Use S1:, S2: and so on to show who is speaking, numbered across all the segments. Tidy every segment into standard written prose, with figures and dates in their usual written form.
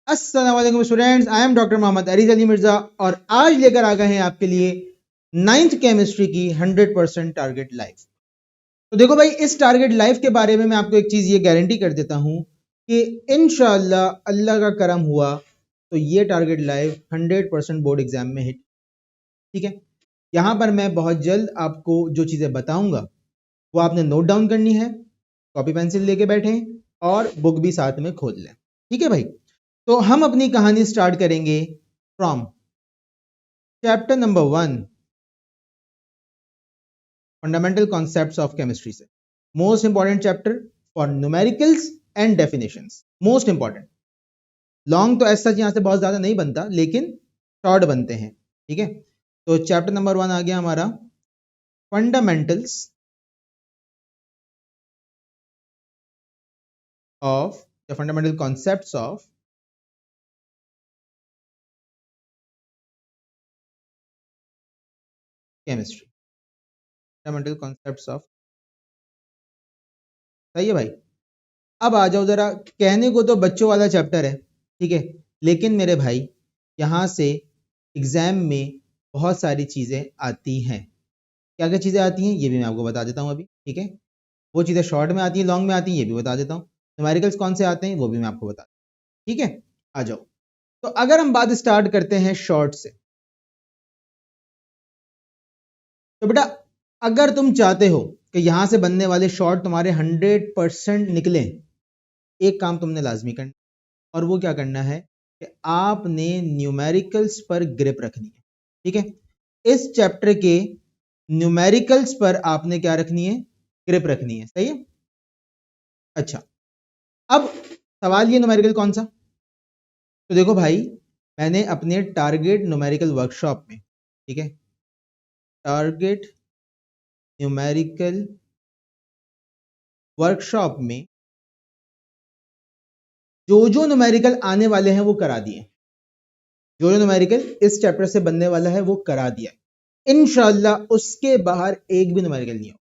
S1: अस्सलाम वालेकुम students, I am doctor Mohammad Areej Ali Mirza और आज लेकर आ गए हैं आपके लिए 9th केमिस्ट्री की 100% टारगेट लाइफ। तो देखो भाई, इस टारगेट लाइफ के बारे में मैं आपको एक चीज ये गारंटी कर देता हूं कि इंशाअल्लाह अल्लाह का करम हुआ तो ये टारगेट लाइफ 100% बोर्ड एग्जाम में हिट। ठीक है, यहां पर मैं बहुत जल्द आपको जो चीजें बताऊंगा वो आपने नोट डाउन करनी है, कॉपी पेंसिल लेके बैठें और बुक भी साथ में खोल लें। ठीक है भाई, तो हम अपनी कहानी स्टार्ट करेंगे from chapter number 1, fundamental concepts of chemistry से। Most important chapter for numericals and definitions, most important. Long तो ऐसा यहां से बहुत ज्यादा नहीं बनता, लेकिन शॉर्ट बनते हैं। ठीक है, तो चैप्टर नंबर 1 आ गया हमारा, fundamentals of the fundamental concepts of chemistry. Fundamental concepts of, सही है भाई। अब आ जाओ जरा, कहने को तो बच्चों वाला चैप्टर है, ठीक है, लेकिन मेरे भाई यहाँ से एग्जाम में बहुत सारी चीज़ें आती हैं। क्या क्या चीज़ें आती हैं ये भी मैं आपको बता देता हूँ अभी। ठीक है, वो चीज़ें शॉर्ट में आती हैं, लॉन्ग में आती हैं, ये भी बता देता हूँ। न्यूमेरिकल्स कौन से आते हैं वो भी मैं आपको बता दूँ। ठीक है, आ जाओ। तो अगर हम बात स्टार्ट करते हैं शॉर्ट से, तो बेटा अगर तुम चाहते हो कि यहां से बनने वाले शॉर्ट तुम्हारे 100% निकले, एक काम तुमने लाजमी करना, और वो क्या करना है कि आपने न्यूमेरिकल्स पर ग्रिप रखनी है। ठीक है, इस चैप्टर के न्यूमेरिकल्स पर आपने क्या रखनी है, ग्रिप रखनी है। सही है, अच्छा। अब सवाल ये, न्यूमेरिकल कौन सा? तो देखो भाई, मैंने अपने टारगेट न्यूमेरिकल वर्कशॉप में, ठीक है, टारगेट न्यूमेरिकल वर्कशॉप में जो न्यूमेरिकल आने वाले हैं वो करा दिए। जो न्यूमेरिकल इस चैप्टर से बनने वाला है वो करा दिया। इंशाअल्लाह उसके बाहर एक भी न्यूमेरिकल नहीं होगा,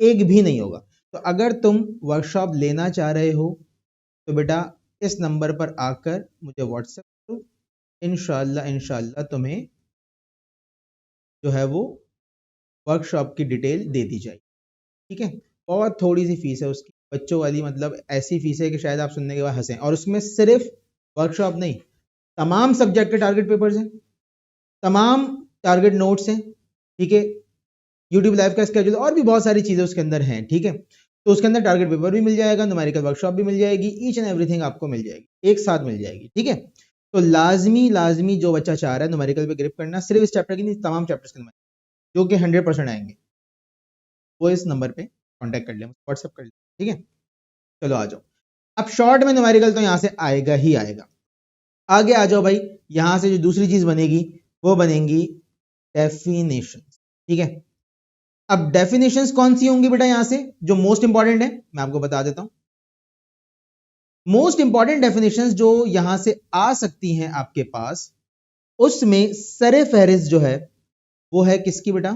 S1: एक भी नहीं होगा। तो अगर तुम वर्कशॉप लेना चाह रहे हो तो बेटा इस नंबर पर आकर मुझे व्हाट्सएप करो, इंशाअल्लाह इंशाअल्लाह तुम्हें जो है वो वर्कशॉप की डिटेल दे दी जाएगी। ठीक है, बहुत थोड़ी सी फीस है उसकी, बच्चों वाली, मतलब ऐसी फीस है कि शायद आप सुनने के बाद हंसें। और उसमें सिर्फ वर्कशॉप नहीं, तमाम सब्जेक्ट के टारगेट पेपर्स हैं, तमाम टारगेट नोट्स हैं। ठीक है, यूट्यूब लाइव का स्केड्यूल और भी बहुत सारी चीज़ें उसके अंदर हैं। ठीक है, तो उसके अंदर टारगेट पेपर भी मिल जाएगा, न्यूमेरिकल वर्कशॉप भी मिल जाएगी, ईच एंड एवरीथिंग आपको मिल जाएगी, एक साथ मिल जाएगी। ठीक है, तो लाजमी लाजमी जो बच्चा चाह रहा है न्यूमेरिकल पे ग्रिप करना, सिर्फ इस चैप्टर की नहीं, तमाम चैप्टर्स के अंदर जो कि 100% आएंगे, वो इस नंबर पे कॉन्टैक्ट कर ले, व्हाट्सएप कर ले। ठीक है, चलो आ जाओ। अब शॉर्ट में न्यूमेरिकल तो यहाँ से आएगा ही आएगा। आगे आ जाओ भाई, यहाँ से जो दूसरी चीज बनेगी वो बनेगी डेफिनेशन। ठीक है, अब डेफिनेशंस कौन सी होंगी बेटा यहां से जो मोस्ट इंपॉर्टेंट है, मैं आपको बता देता हूं। मोस्ट इंपॉर्टेंट डेफिनेशंस जो यहां से आ सकती हैं आपके पास, उसमें सरे फहरिस्त जो है वो है किसकी बेटा?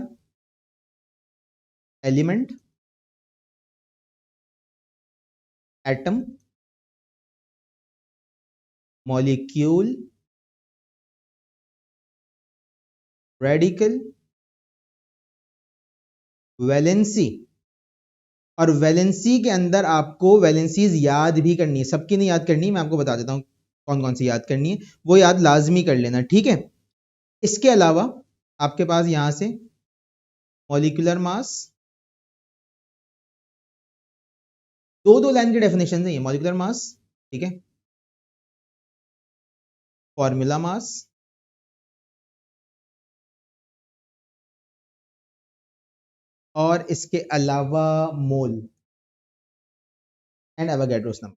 S1: Element, atom, molecule, radical, valency. और वैलेंसी के अंदर आपको वैलेंसीज याद भी करनी है, सबकी नहीं याद करनी, मैं आपको बता देता हूं कौन कौन सी याद करनी है, वो याद लाजमी कर लेना। ठीक है, इसके अलावा आपके पास यहां से मॉलिक्यूलर मास, दो दो लाइन की डेफिनेशन है ये, मॉलिक्यूलर मास, ठीक है, फॉर्मूला मास, और इसके अलावा मोल एंड एवोगैड्रोस नंबर।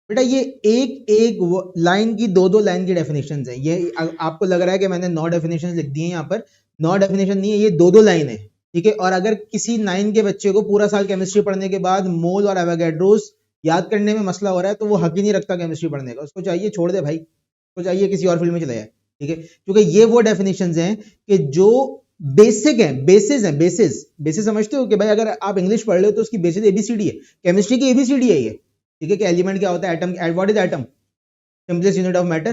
S1: बेटा ये एक एक लाइन की, दो दो लाइन की डेफिनेशन है। ये आपको लग रहा है कि मैंने 9 डेफिनेशन लिख दी हैं, यहाँ पर 9 डेफिनेशन नहीं है, ये दो दो लाइन है। ठीक है, और अगर किसी 9 के बच्चे को पूरा साल केमिस्ट्री पढ़ने के बाद मोल और एवोगैड्रोस याद करने में मसला हो रहा है तो वो हक ही नहीं रखता केमिस्ट्री पढ़ने का, उसको चाहिए छोड़ दे भाई, उसको चाहिए किसी और फील्ड में चले जाए। ठीक है, क्योंकि ये वो डेफिनेशन हैं कि जो बेसिक है, बेसिस है, बेसिस। बेसिस समझते हो कि भाई अगर आप इंग्लिश पढ़ रहे हो तो उसकी बेसिस एबीसीडी है, केमिस्ट्री की एबीसीडी है ये। ठीक है, कि एलिमेंट क्या होता है, atom, what is atom, simplest unit of matter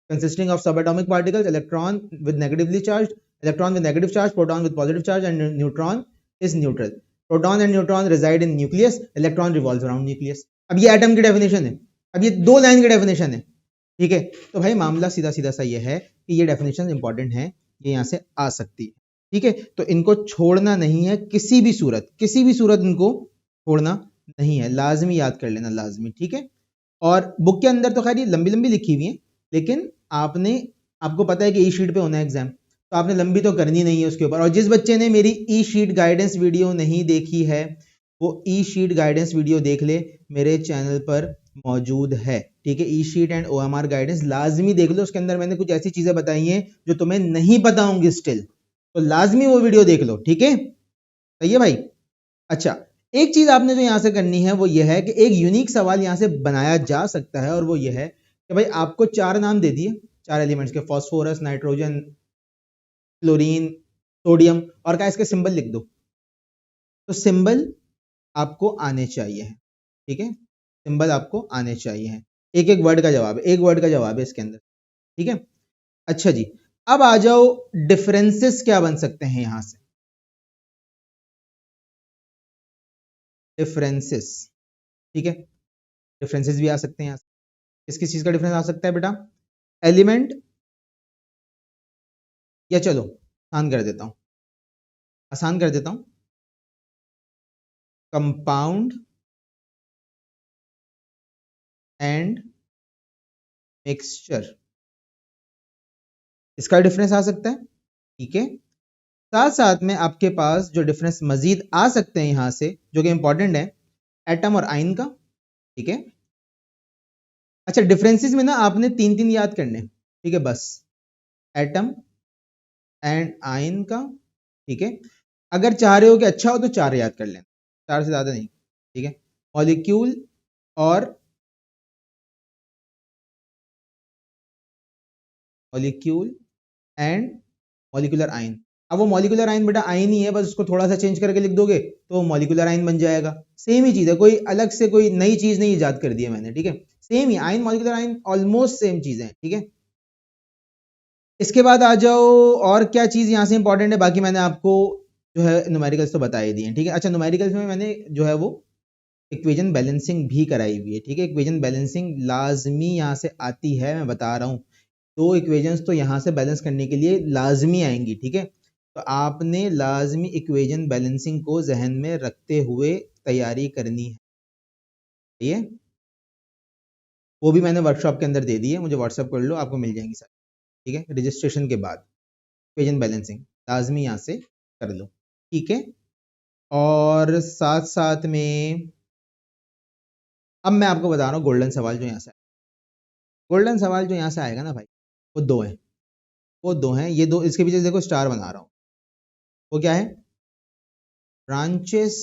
S1: consisting of subatomic particles, electron with negatively charged, electron with negative charge, proton with positive charge, and neutron is neutral. Proton and neutron reside in nucleus, electron revolves around nucleus. अब ये atom की definition है, अब ये 2 line की definition है, ठीक है। तो भाई मामला सीधा सीधा सा ये है कि ये डेफिनेशन इंपॉर्टेंट है, ये यहाँ से आ सकती है, ठीक है। तो इनको छोड़ना नहीं है, किसी भी सूरत इनको छोड़ना नहीं है, लाजमी याद कर लेना, लाजमी, ठीक है। और बुक के अंदर तो खैर ये लंबी लंबी लिखी हुई है, लेकिन आपको पता है कि ई शीट पे होना है एग्जाम, तो आपने लंबी तो करनी नहीं है उसके ऊपर। और जिस बच्चे ने मेरी ई शीट गाइडेंस वीडियो नहीं देखी है, वो ई शीट गाइडेंस वीडियो देख ले, मेरे चैनल पर मौजूद है, ठीक है। ई शीट एंड OMR गाइडेंस लाजमी देख लो, उसके अंदर मैंने कुछ ऐसी चीजें बताई हैं जो तुम्हें नहीं पता होंगी स्टिल, तो लाजमी वो वीडियो देख लो, ठीक है। सही है भाई। अच्छा, एक चीज आपने जो यहां से करनी है वो ये है कि एक यूनिक सवाल यहां से बनाया जा सकता है, और वो ये है कि भाई आपको 4 नाम दे दिए, 4 एलिमेंट्स के, फास्फोरस, नाइट्रोजन, क्लोरीन, सोडियम, और क्या इसके सिंबल लिख दो। तो सिंबल आपको आने चाहिए, ठीक है, सिंबल आपको आने चाहिए। एक एक वर्ड का जवाब है, एक वर्ड का जवाब है इसके अंदर, ठीक है। अच्छा जी, अब आ जाओ डिफरेंसेस क्या बन सकते हैं यहां से, डिफरेंसेस, ठीक है। डिफरेंसेस भी आ सकते हैं यहां से। किस किस चीज का डिफरेंस आ सकता है बेटा, एलिमेंट, या चलो आसान कर देता हूं, कंपाउंड एंड मिक्सचर, इसका डिफरेंस आ सकता है, ठीक है। साथ साथ में आपके पास जो डिफरेंस मजीद आ सकते हैं यहां से, जो कि इंपॉर्टेंट है, एटम और आयन का, ठीक है। अच्छा, डिफरेंसेस में ना आपने 3 याद करने, ठीक है, बस एटम एंड आयन का, ठीक है। अगर चाह रहे हो कि अच्छा हो तो 4 याद कर लेना, 4 से ज्यादा नहीं, ठीक है। मॉलिक्यूल और मॉलिक्यूल एंड मॉलिक्यूलर आयन। अब वो मॉलिक्यूलर आयन बेटा आयन ही है, बस उसको थोड़ा सा चेंज करके लिख दोगे तो मॉलिक्यूलर आयन बन जाएगा। सेम ही चीज है, कोई अलग से कोई नई चीज नहीं इजाद कर दी है मैंने, ठीक है। सेम ही ion, molecular ion almost same चीजें हैं, ठीक है। इसके बाद आ जाओ, और क्या चीज यहां से इंपॉर्टेंट है, बाकी मैंने आपको जो है न्यूमेरिकल्स तो बता ही दिए, ठीक है। अच्छा, न्यूमेरिकल्स में मैंने जो है वो इक्वेशन बैलेंसिंग भी कराई हुई है, ठीक है। इक्वेशन बैलेंसिंग लाजमी यहाँ से आती है, मैं बता रहा हूँ, 2 इक्वेशंस तो यहाँ से बैलेंस करने के लिए लाजमी आएंगी, ठीक है। तो आपने लाजमी इक्वेशन बैलेंसिंग को जहन में रखते हुए तैयारी करनी है, ठीक है। वो भी मैंने वर्कशॉप के अंदर दे दी है, मुझे व्हाट्सअप कर लो, आपको मिल जाएंगी सारी, ठीक है। रजिस्ट्रेशन के बाद इक्वेशन बैलेंसिंग लाजमी यहाँ से कर लो, ठीक है। और साथ साथ में अब मैं आपको बता रहा हूँ गोल्डन सवाल जो यहाँ से, गोल्डन सवाल जो यहाँ से आएगा ना भाई, वो 2 हैं, ये 2, इसके पीछे देखो स्टार बना रहा हूँ, वो क्या है, branches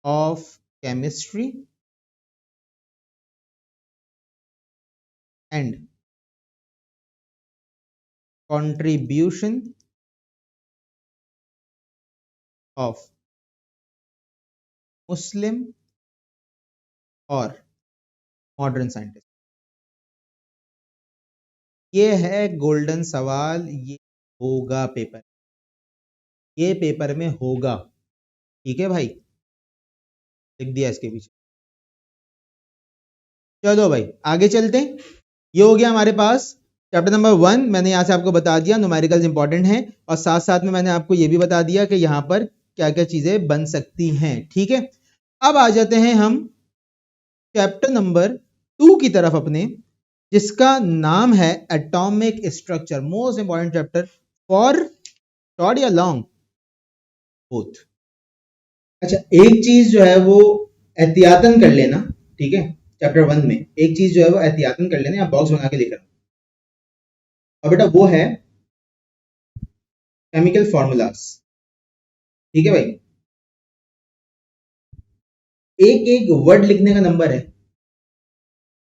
S1: of chemistry and contribution of Muslim और मॉडर्न साइंटिस्ट। ये है गोल्डन सवाल, ये होगा पेपर, ये पेपर में होगा, ठीक है भाई, लिख दिया इसके पीछे। चलो भाई आगे चलते हैं, ये हो गया हमारे पास चैप्टर नंबर 1, मैंने यहाँ से आपको बता दिया न्यूमेरिकल्स इंपॉर्टेंट हैं, और साथ साथ में मैंने आपको ये भी बता दिया कि यहाँ पर क्या क्या चीजें बन सकती हैं, ठीक है। अब आ जाते हैं हम चैप्टर नंबर 2 की तरफ अपने, जिसका नाम है atomic structure, most important chapter for short या लॉन्ग बोथ। अच्छा, एक चीज जो है वो एहतियातन कर लेना, ठीक है, चैप्टर 1 में एक चीज जो है वो एहतियातन कर लेना, या बॉक्स बना के लिख रहा हूं, और बेटा वो है केमिकल फॉर्मूलाज, ठीक है भाई। एक एक वर्ड लिखने का नंबर है,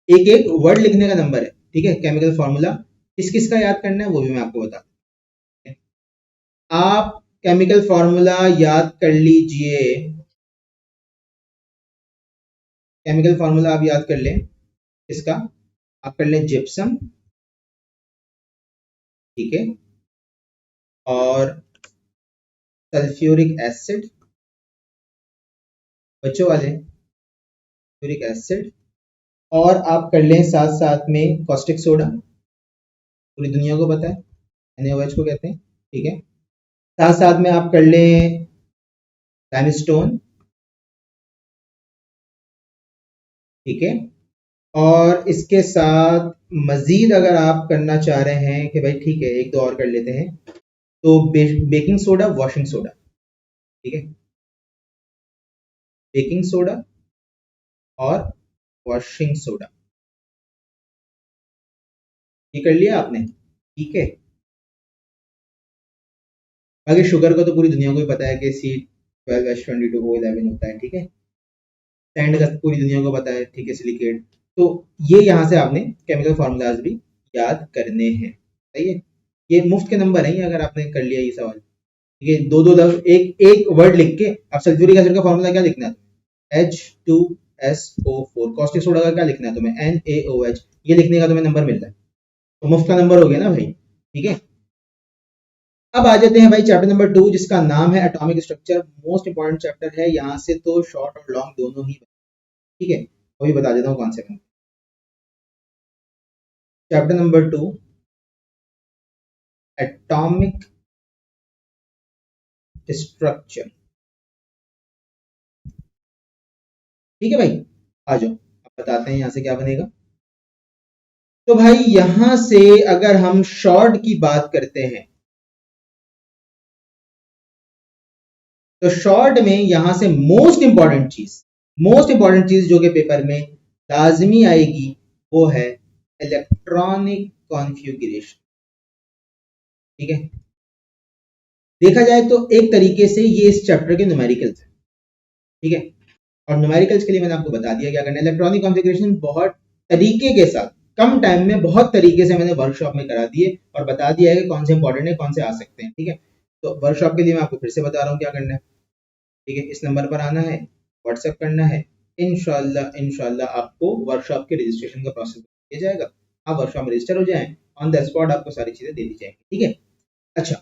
S1: एक एक वर्ड लिखने का नंबर है, ठीक है। केमिकल फॉर्मूला किस किस का याद करना है वो भी मैं आपको बता दूं, आप केमिकल फॉर्मूला याद कर लीजिए, केमिकल फार्मूला आप याद कर लें इसका, आप कर लें जिप्सम, ठीक है, और सल्फ्यूरिक एसिड, बच्चों वाले सल्फ्यूरिक एसिड, और आप कर लें साथ साथ में कॉस्टिक सोडा, पूरी दुनिया को पता है NaOH को कहते हैं, ठीक है। साथ साथ में आप कर लें लाइमस्टोन, ठीक है। और इसके साथ मजीद अगर आप करना चाह रहे हैं कि भाई ठीक है एक दो और कर लेते हैं, तो बेकिंग सोडा, वॉशिंग सोडा, ठीक है, बेकिंग सोडा और वॉशिंग सोडा, ये कर लिया आपने, ठीक है। बाकी शुगर का तो पूरी दुनिया को ही पता है कि C12H22O11 होता है, ठीक है। सैंड का पूरी दुनिया को पता है, ठीक है, सिलिकेट। तो ये यहाँ से आपने केमिकल फार्मूलाज भी याद करने हैं, सही है। ये मुफ्त के नंबर हैं अगर आपने कर लिया ये सवाल, ठीक है। दो दो लफ्ज एक एक वर्ड लिख के, अब सल्फ्यूरिक एसिड का फार्मूला क्या लिखना है, H2SO4, कॉस्टिक सोडा का क्या लिखना है तुम्हें, NaOH, ये लिखने का तुम्हें नंबर मिल रहा है, तो मुफ्त का नंबर हो गया ना भाई, ठीक है। अब आ जाते हैं भाई चैप्टर नंबर 2, जिसका नाम है atomic structure. Most important chapter है, यहाँ से तो शॉर्ट और लॉन्ग दोनों ही, ठीक है। अभी बता देता हूँ कौन से में। चैप्टर नंबर 2, एटॉमिक स्ट्रक्चर, ठीक है भाई। आ जाओ, अब बताते हैं यहाँ से क्या बनेगा। तो भाई यहां से अगर हम शॉर्ट की बात करते हैं, तो शॉर्ट में यहां से मोस्ट इंपॉर्टेंट चीज जो कि पेपर में लाजमी आएगी वो है इलेक्ट्रॉनिक कॉन्फ़िगरेशन, ठीक है। देखा जाए तो एक तरीके से ये इस चैप्टर के न्यूमेरिकल्स है, ठीक है। और न्यूमेरिकल्स के लिए मैंने आपको बता दिया क्या करना है। इलेक्ट्रॉनिक कॉन्फ़िगरेशन बहुत तरीके के साथ कम टाइम में बहुत तरीके से मैंने वर्कशॉप में करा दिए और बता दिया है कि कौन से इंपॉर्टेंट है, कौन से आ सकते हैं, ठीक है। तो वर्कशॉप के लिए मैं आपको फिर से बता रहा हूँ क्या करना है, ठीक है। इस नंबर पर आना है, व्हाट्सएप करना है, इंशाल्लाह आपको वर्कशॉप के रजिस्ट्रेशन का प्रोसेस किया जाएगा, आप वर्कशॉप में रजिस्टर हो जाएं, ऑन द स्पॉट आपको सारी चीजें दे दी जाएंगी, ठीक है। अच्छा,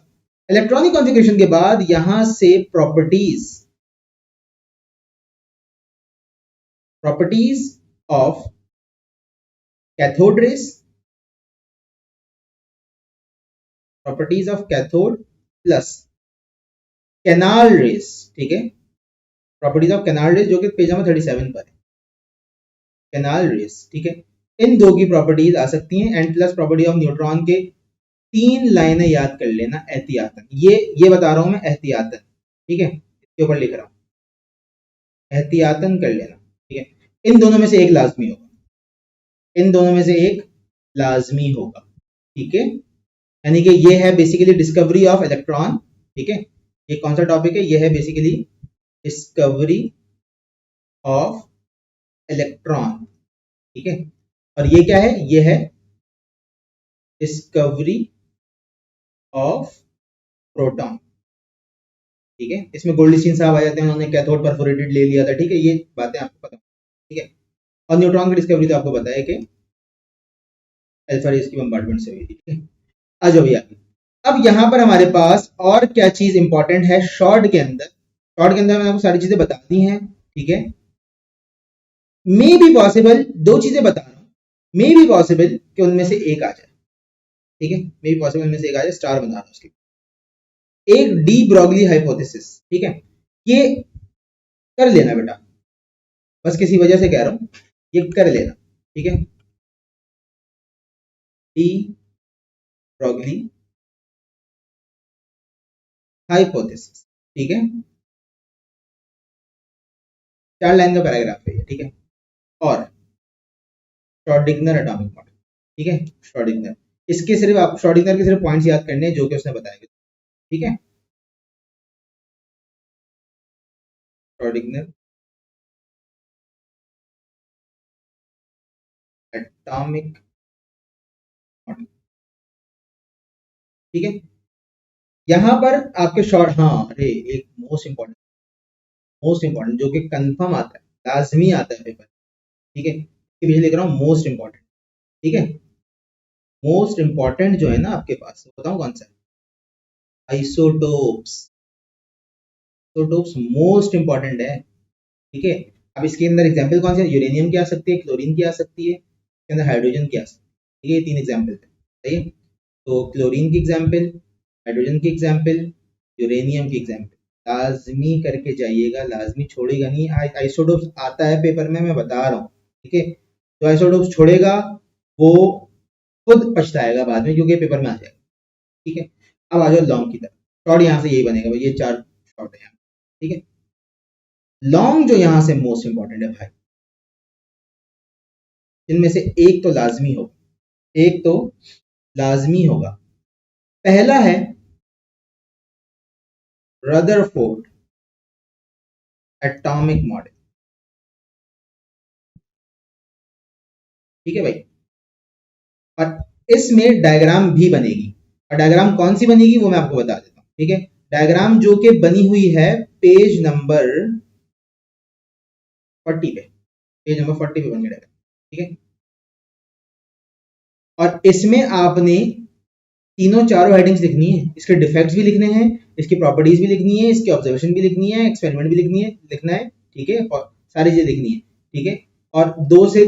S1: इलेक्ट्रॉनिक कॉन्फ़िगरेशन के बाद यहां से properties of cathode rays, properties of cathode plus canal rays, ठीक है। प्रॉपर्टीज ऑफ कैनाल रेस जो कि पेज नंबर 37 पर है, कैनाल रेस, ठीक है। इन दो की प्रॉपर्टीज आ सकती हैं, and plus property of neutron के 3 लाइनें याद कर लेना एहतियातन, ये बता रहा हूं मैं एहतियातन, ठीक है, इसके ऊपर लिख रहा हूं, एहतियातन कर लेना, ठीक है। इन दोनों में से एक लाजमी होगा, इन दोनों में से एक लाजमी होगा, ठीक है। यानी कि ये है बेसिकली डिस्कवरी ऑफ इलेक्ट्रॉन, ठीक है। ये कौन सा टॉपिक है, ये है बेसिकली डिस्कवरी ऑफ इलेक्ट्रॉन, ठीक है। और ये क्या है, ये है डिस्कवरी ऑफ प्रोटॉन, ठीक है। इसमें गोल्डस्टीन साहब आ जाते हैं, उन्होंने कैथोड परफोरेटेड ले लिया था, ठीक है। ये बातें आपको पता, ठीक है। और न्यूट्रॉन की डिस्कवरी तो आपको पता है कि अल्फा रेस की बम्बार्डमेंट से हुई थी, ठीक है। आ जाओ भैया, अब यहां पर हमारे पास और क्या चीज इंपॉर्टेंट है शॉर्ट के अंदर, शॉर्ट के अंदर मैंने आपको सारी चीजें बता दी हैं, ठीक है। मे बी पॉसिबल, दो चीजें बता रहा हूं, मे बी पॉसिबल कि उनमें से एक आ जाए, ठीक है। मे बी पॉसिबल उनमें से एक आ जाए, स्टार बना रहा हूं उसकी, एक डी ब्रॉगली हाइपोथेसिस, ठीक है। ये कर लेना बेटा, बस किसी वजह से कह रहा हूं, ये कर लेना, ठीक है। डी ब्रॉगली हाइपोथेसिस, ठीक है। 4 लाइन का पैराग्राफ है ये, ठीक है। और श्रोडिंगर एटॉमिक मॉडल, ठीक है, श्रोडिंगर, इसके सिर्फ आप श्रोडिंगर के सिर्फ पॉइंट्स याद करने हैं जो कि उसने बताया, ठीक है। श्रोडिंगर एटॉमिक मॉडल, ठीक है। यहां पर आपके शॉर्ट, हाँ अरे एक मोस्ट इंपॉर्टेंट जो कि कंफर्म आता है, लाजमी आता है पेपर, ठीक है, इसके पीछे लिख रहा हूँ मोस्ट इंपॉर्टेंट। ठीक है, मोस्ट इंपॉर्टेंट जो है ना आपके पास, बताऊं कौन सा है? आइसोटोप्स। आइसोटोप्स मोस्ट इंपॉर्टेंट है। ठीक है, अब इसके अंदर एग्जाम्पल कौन से? यूरेनियम की आ सकती है, क्लोरीन की आ सकती है, इसके अंदर हाइड्रोजन की आ सकती है। ठीक है, ये 3 एग्जाम्पल है। सही है, तो क्लोरीन की एग्जाम्पल, हाइड्रोजन की एग्जाम्पल, यूरेनियम की एग्जाम्पल लाजमी करके जाइएगा, लाजमी छोड़ेगा नहीं। आइसोटोप्स आता है पेपर में, मैं बता रहा हूँ। ठीक है, तो आइसोटोप्स छोड़ेगा वो खुद पछताएगा बाद में, क्योंकि पेपर में आ जाएगा। ठीक है, अब आ जाओ लॉन्ग की तरफ। शॉर्ट यहाँ से यही बनेगा भाई, ये 4 शॉर्ट है यहाँ। ठीक है, लॉन्ग जो यहाँ से मोस्ट इंपॉर्टेंट है भाई, इनमें से एक तो लाजमी होगा, एक तो लाजमी होगा। पहला है रदरफोर्ड एटॉमिक मॉडल। ठीक है भाई, और इसमें डायग्राम भी बनेगी, और डायग्राम कौन सी बनेगी वो मैं आपको बता देता हूँ। ठीक है, डायग्राम जो कि बनी हुई है पेज नंबर 40 पे, पेज नंबर 40 पे बनी डायग्राम। ठीक है, और इसमें आपने तीनों चारों हेडिंग्स लिखनी है, इसके डिफेक्ट्स भी लिखने हैं, इसकी प्रॉपर्टीज भी लिखनी है, इसकी ऑब्जर्वेशन भी लिखनी है, एक्सपेरिमेंट भी लिखना है। ठीक है, और सारी चीजें लिखनी है। ठीक है, और 2 से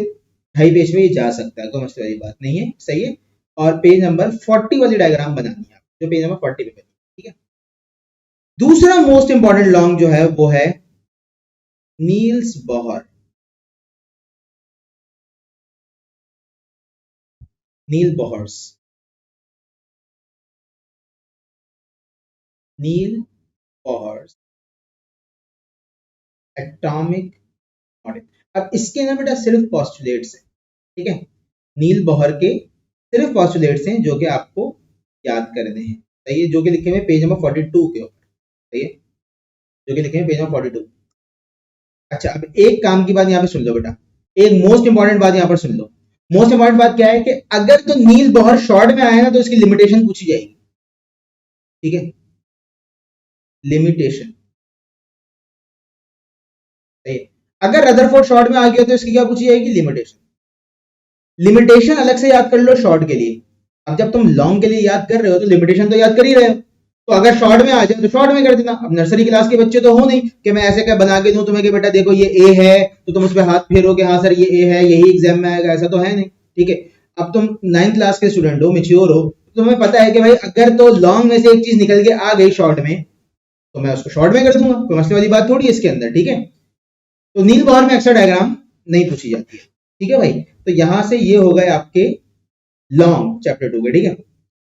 S1: 2.5 पेज में ये जा सकता है, कोई मसले वाली बात नहीं है। सही है, और पेज नंबर 40 वाली डायग्राम बनानी है, जो पेज नंबर 40 पे बनी। ठीक है, दूसरा मोस्ट इंपॉर्टेंट लॉन्ग जो है वो है नील्स बोहर। नील बोहर्स, नील बोहर्स एटॉमिक मॉडल। अब इसके ना बेटा सिर्फ पॉस्टुलेट्स है। ठीक है, नील बोहर के सिर्फ पॉस्टुलेट्स हैं जो कि आपको याद करने हैं। सही है, जो कि लिखे हुए पेज नंबर 42 के ऊपर। सही है, जो कि लिखे हुए पेज नंबर 42। अच्छा, अब एक काम की बात यहाँ पे सुन लो बेटा, एक मोस्ट इंपॉर्टेंट बात यहाँ पर सुन लो। मोस्ट इंपॉर्टेंट बात क्या है कि अगर तो नील बोहर शॉर्ट में आया ना तो इसकी लिमिटेशन पूछी जाएगी। ठीक है, लिमिटेशन। सही है, अगर रदरफोर्ड शॉर्ट में आ गया तो इसकी क्या पूछी जाएगी? लिमिटेशन। लिमिटेशन अलग से याद कर लो शॉर्ट के लिए। अब जब तुम लॉन्ग के लिए याद कर रहे हो तो लिमिटेशन तो याद कर ही रहे हो, तो अगर शॉर्ट में आ जाए तो शॉर्ट में कर देना। अब नर्सरी क्लास के बच्चे तो हो नहीं कि मैं ऐसे क्या बना के दूं तुम्हें कि बेटा देखो ये ए है तो तुम उस पर हाथ फेरोगे, हाँ सर ये ए है, यही एग्जाम में आएगा, ऐसा तो है नहीं। ठीक है, अब तुम 9th क्लास के स्टूडेंट हो, मेच्योर हो, तो तुम्हें पता है कि भाई अगर तो लॉन्ग में से एक चीज निकल के आ गई शॉर्ट में तो मैं उसको शॉर्ट में कर दूंगा, कोई मसले वाली बात थोड़ी है इसके अंदर। ठीक है, तो नील बोहर में अक्सर डायग्राम नहीं पूछी जाती है। ठीक है भाई, तो यहां से ये हो गए आपके लॉन्ग चैप्टर 2 के। ठीक है,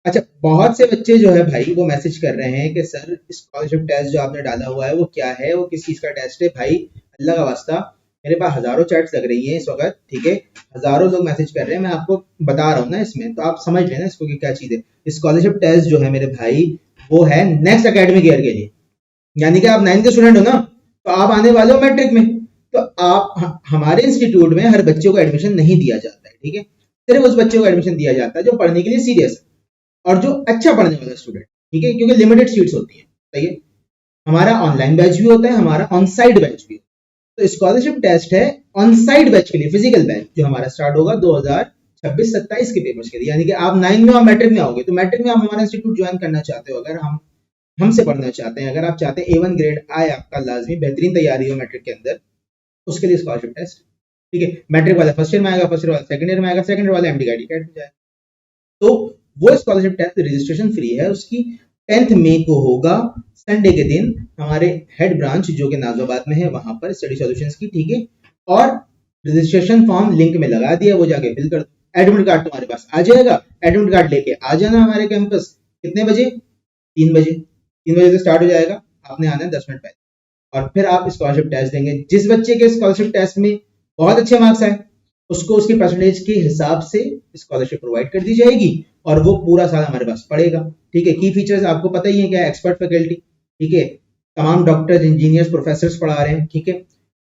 S1: अच्छा, बहुत से बच्चे जो है भाई वो मैसेज कर रहे हैं कि सर स्कॉलरशिप टेस्ट जो आपने डाला हुआ है वो क्या है, वो किस चीज का टेस्ट है? भाई अल्लाह का वास्ता, मेरे पास हजारों चैट्स लग रही हैं इस वक्त। ठीक है, हजारों लोग मैसेज कर रहे हैं, मैं आपको बता रहा हूँ ना इसमें, तो आप समझ लेना इसको कि क्या चीज है। स्कॉलरशिप टेस्ट जो है मेरे भाई वो है नेक्स्ट एकेडमिक ईयर के लिए, यानी कि आप 9th के स्टूडेंट हो ना, तो आप आने वाले हो मैट्रिक में, तो आप हमारे इंस्टीट्यूट में हर बच्चे को एडमिशन नहीं दिया जाता है। ठीक है, सिर्फ उस बच्चे को एडमिशन दिया जाता है जो पढ़ने के लिए सीरियस है और जो अच्छा पढ़ने वाला स्टूडेंट। ठीक है, क्योंकि लिमिटेड सीट्स होती हैं। सही है, हमारा ऑनलाइन बैच भी होता है, हमारा ऑन साइट बैच भी होता है। तो स्कॉलरशिप टेस्ट है ऑन साइट बैच के लिए, फिजिकल बैच जो हमारा स्टार्ट होगा 2026-27 के पेपर्स के लिए, यानी कि आप 9 में और मैट्रिक में आओगे, तो मैट्रिक में आप हमारा इंस्टीट्यूट ज्वाइन करना चाहते हो, अगर हम हमसे पढ़ना चाहते हैं, अगर आप चाहते हैं A1 ग्रेड आए आपका, लाजमी बेहतरीन तैयारी हो मैट्रिक के अंदर, उसके लिए स्कॉलरशिप टेस्ट। ठीक है, मैट्रिक वाला फर्स्ट ईयर में आएगा, फर्स्ट ईयर वाला सेकंड ईयर में आएगा, सेकंड ईयर वाला एमडी गाइड में जाएगा। तो वो स्कॉलरशिप टेस्ट रजिस्ट्रेशन फ्री है, उसकी 10th मई को होगा, संडे के दिन, हमारे हेड ब्रांच जो कि नाजोबाद में है वहां पर स्टडी सॉल्यूशंस की। ठीक है, और रजिस्ट्रेशन फॉर्म लिंक में लगा दिया, वो जाके फिल कर दो। एडमिट कार्ड तुम्हारे पास आ जाएगा, एडमिट कार्ड लेके आ जाना हमारे कैंपस। कितने बजे? 3 बजे। 3 बजे से स्टार्ट हो जाएगा, आपने आना है 10 मिनट पहले, और फिर आप स्कॉलरशिप टेस्ट देंगे। जिस बच्चे के स्कॉलरशिप टेस्ट में बहुत अच्छे मार्क्स आए उसको उसकी परसेंटेज के हिसाब से स्कॉलरशिप प्रोवाइड कर दी जाएगी, और वो पूरा साल हमारे पास पढ़ेगा। ठीक है, की फीचर्स आपको पता ही है क्या, एक्सपर्ट फैकल्टी। ठीक है, तमाम डॉक्टर्स, इंजीनियर्स, प्रोफेसर्स पढ़ा रहे हैं। ठीक है,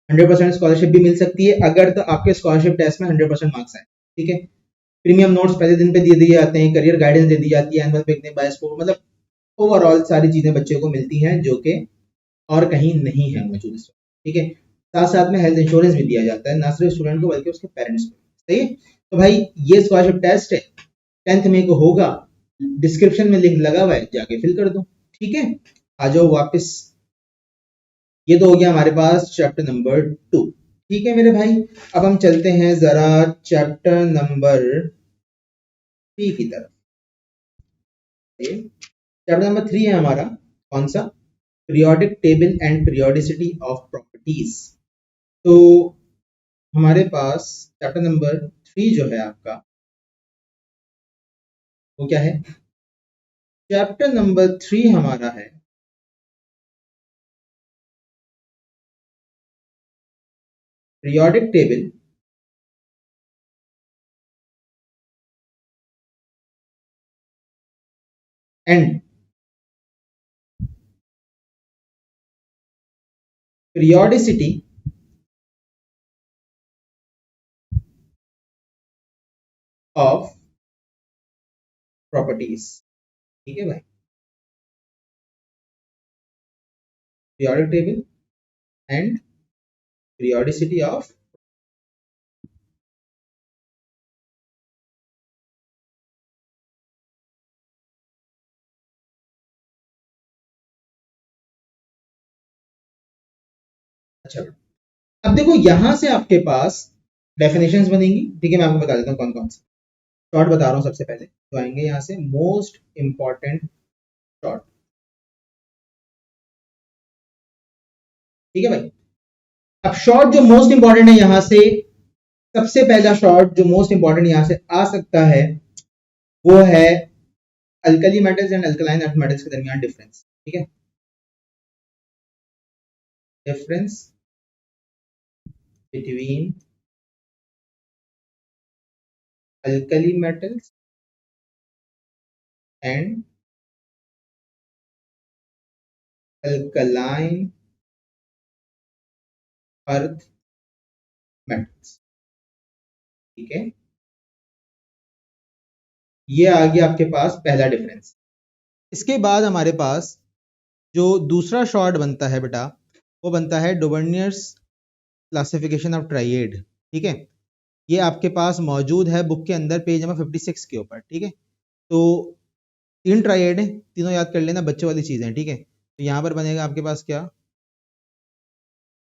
S1: 100% स्कॉलरशिप भी मिल सकती है अगर तो आपके स्कॉलरशिप टेस्ट में 100% मार्क्स आए। ठीक है, प्रीमियम नोट्स पहले दिन पे दे दिए जाते हैं, करियर गाइडेंस दे दी जाती है, एनुअल पिकनिक, बायोस्कोप, मतलब ओवरऑल सारी चीजें बच्चे को मिलती हैं जो कि और कहीं नहीं है मौजूद इस वक्त। ठीक है, साथ साथ में हेल्थ इंश्योरेंस भी दिया जाता है, ना सिर्फ स्टूडेंट को बल्कि उसके पेरेंट्स को। सही है। तो भाई ये स्कॉलरशिप टेस्ट है, 10th मई को होगा, डिस्क्रिप्शन में लिंक लगा हुआ है, जाके फिल कर दो। ठीक है, आ जाओ वापस। ये तो हो गया हमारे पास चैप्टर नंबर 2। ठीक है मेरे भाई, अब हम चलते हैं जरा चैप्टर नंबर 3 की तरफ। चैप्टर नंबर 3 है हमारा, कौन सा? Periodic table and periodicity of properties. तो हमारे पास चैप्टर नंबर 3 जो है आपका, वो क्या है? चैप्टर नंबर 3 हमारा है periodic table and periodicity of properties. ठीक है भाई, periodic table and periodicity of. अच्छा, अब देखो यहां से आपके पास डेफिनेशंस बनेंगी। ठीक है, मैं आपको बता देता हूँ कौन कौन से शॉर्ट बता रहा हूँ। सबसे पहले तो आएंगे यहाँ से मोस्ट इंपॉर्टेंट शॉर्ट। ठीक है भाई, अब शॉर्ट जो मोस्ट इंपॉर्टेंट है यहां से, सबसे पहला शॉर्ट जो मोस्ट इंपॉर्टेंट यहां से आ सकता है वो है alkali metals and alkaline earth metals के दरमियान डिफरेंस। ठीक है, difference between alkali metals and alkaline earth metals. ठीक है, ये आ गया आपके पास पहला डिफरेंस। इसके बाद हमारे पास जो दूसरा शॉर्ट बनता है बेटा, वो बनता है डोवर्नियर्स क्लासिफिकेशन ऑफ ट्राइएड। ठीक है, ये आपके पास मौजूद है बुक के अंदर, पेज नंबर 56 के ऊपर। ठीक है, तो 3 ट्राइएड है, तीनों याद कर लेना, बच्चे वाली चीज़ें। ठीक है, तो यहाँ पर बनेगा आपके पास क्या?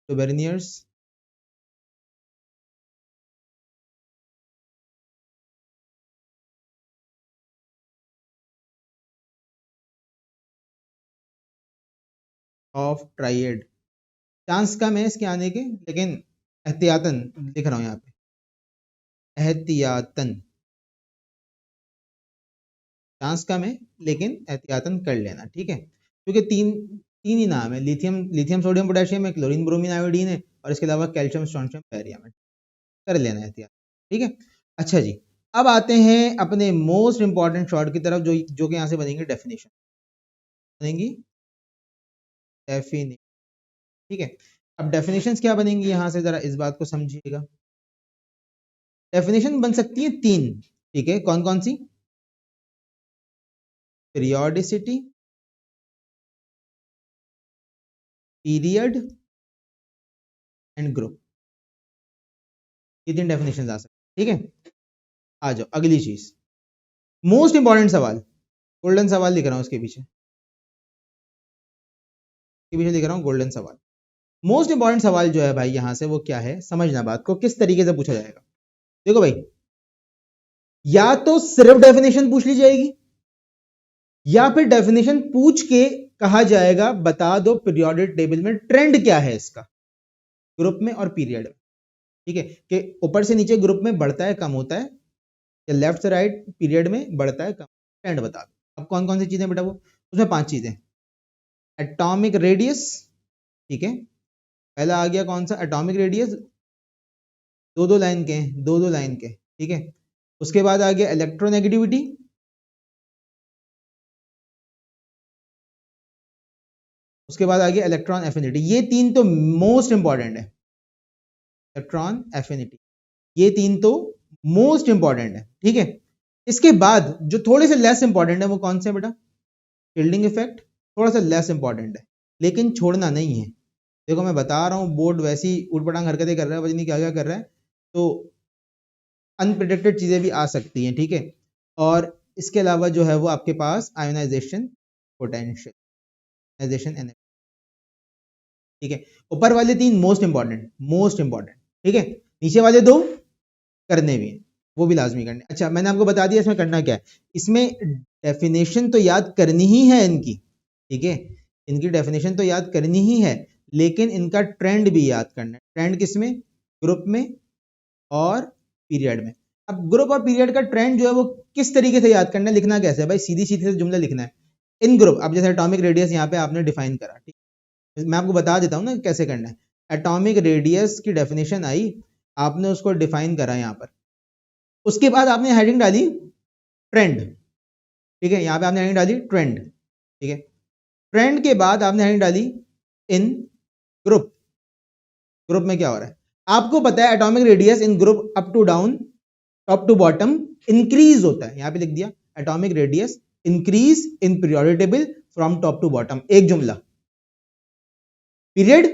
S1: डोवर्नियर्स ऑफ ट्राइएड। चांस कम है इसके आने के, लेकिन एहतियातन लिख रहा हूँ यहाँ पे, एहतियातन। चांस कम है लेकिन एहतियातन कर लेना। ठीक है, क्योंकि तीन तीन ही नाम है, लिथियम लिथियम सोडियम पोटेशियम है, क्लोरीन ब्रोमीन आयोडीन है, और इसके अलावा कैल्शियम स्ट्रोंशियम बैरियम है। कर लेना एहतियात। ठीक है, अच्छा जी, अब आते हैं अपने मोस्ट इंपॉर्टेंट शॉर्ट की तरफ, जो कि यहाँ से बनेंगे डेफिनेशन, बनेंगी डेफिनेशन। ठीक है, अब डेफिनेशंस क्या बनेंगी यहाँ से, जरा इस बात को समझिएगा। डेफिनेशन बन सकती है 3। ठीक है, कौन कौन सी? Periodicity, period and group. ये 3 डेफिनेशन आ सकती। ठीक है, आ जाओ अगली चीज, मोस्ट इंपॉर्टेंट सवाल, गोल्डन सवाल लिख रहा हूं उसके पीछे, लिख रहा हूं गोल्डन सवाल। मोस्ट इंपॉर्टेंट सवाल जो है भाई यहां से, वो क्या है? समझना बात को, किस तरीके से पूछा जाएगा। देखो भाई, या तो सिर्फ डेफिनेशन पूछ ली जाएगी, या फिर डेफिनेशन पूछ के कहा जाएगा बता दो पीरियोडिक टेबल में ट्रेंड क्या है इसका, ग्रुप में और पीरियड में। ठीक है, कि ऊपर से नीचे ग्रुप में बढ़ता है कम होता है, या लेफ्ट से राइट पीरियड में बढ़ता है कम, ट्रेंड बता दो। अब कौन कौन सी चीजें बेटा वो? उसमें 5 चीजें। एटॉमिक रेडियस, ठीक है, पहला आ गया कौन सा? एटॉमिक रेडियस, दो दो लाइन के, दो दो लाइन के। ठीक है, उसके बाद आ गया इलेक्ट्रोनेगेटिविटी, उसके बाद आ गया इलेक्ट्रॉन एफिनिटी। ये 3 तो मोस्ट इंपॉर्टेंट है, इलेक्ट्रॉन एफिनिटी, ये 3 तो मोस्ट इंपॉर्टेंट है। ठीक है, इसके बाद जो थोड़े से लेस इंपॉर्टेंट है वो कौन से बेटा? शील्डिंग इफेक्ट, थोड़ा सा लेस इंपॉर्टेंट है, लेकिन छोड़ना नहीं है। देखो मैं बता रहा हूँ, बोर्ड वैसी उटपटांग हरकतें कर रहा है, पता नहीं क्या क्या कर रहा है, तो अनप्रिडिक्टेड चीज़ें भी आ सकती हैं, ठीक है। और इसके अलावा जो है वो आपके पास आयोनाइजेशन पोटेंशियल, आयोनाइजेशन एनर्जी, ठीक है। ऊपर वाले 3 मोस्ट इंपॉर्टेंट, ठीक है। नीचे वाले 2 करने भी हैं, वो भी लाजमी करने। अच्छा मैंने आपको बता दिया इसमें करना क्या है। इसमें डेफिनेशन तो याद करनी ही है इनकी, ठीक है, इनकी डेफिनेशन तो याद करनी ही है, लेकिन इनका ट्रेंड भी याद करना है। ट्रेंड किसमें, ग्रुप में और पीरियड में। अब ग्रुप और पीरियड का ट्रेंड जो है वो किस तरीके से याद करना है, लिखना कैसे है भाई, सीधी सीधी से जुमला लिखना है। इन ग्रुप, अब जैसे एटॉमिक रेडियस यहाँ पे आपने डिफाइन करा, ठीक, मैं आपको बता देता हूँ ना कैसे करना है। एटॉमिक रेडियस की डेफिनेशन आई, आपने उसको डिफाइन करा यहाँ पर, उसके बाद आपने हेडिंग डाली ट्रेंड, ठीक है, यहाँ पे आपने हेडिंग डाली ट्रेंड, ठीक है। ट्रेंड के बाद आपने हेडिंग डाली इन ग्रुप। ग्रुप में क्या हो रहा है आपको पता है, atomic radius in group up to down, top to bottom increase होता है। यहां पे लिख दिया atomic radius increase in periodic table from top to bottom, एक जुमला। पीरियड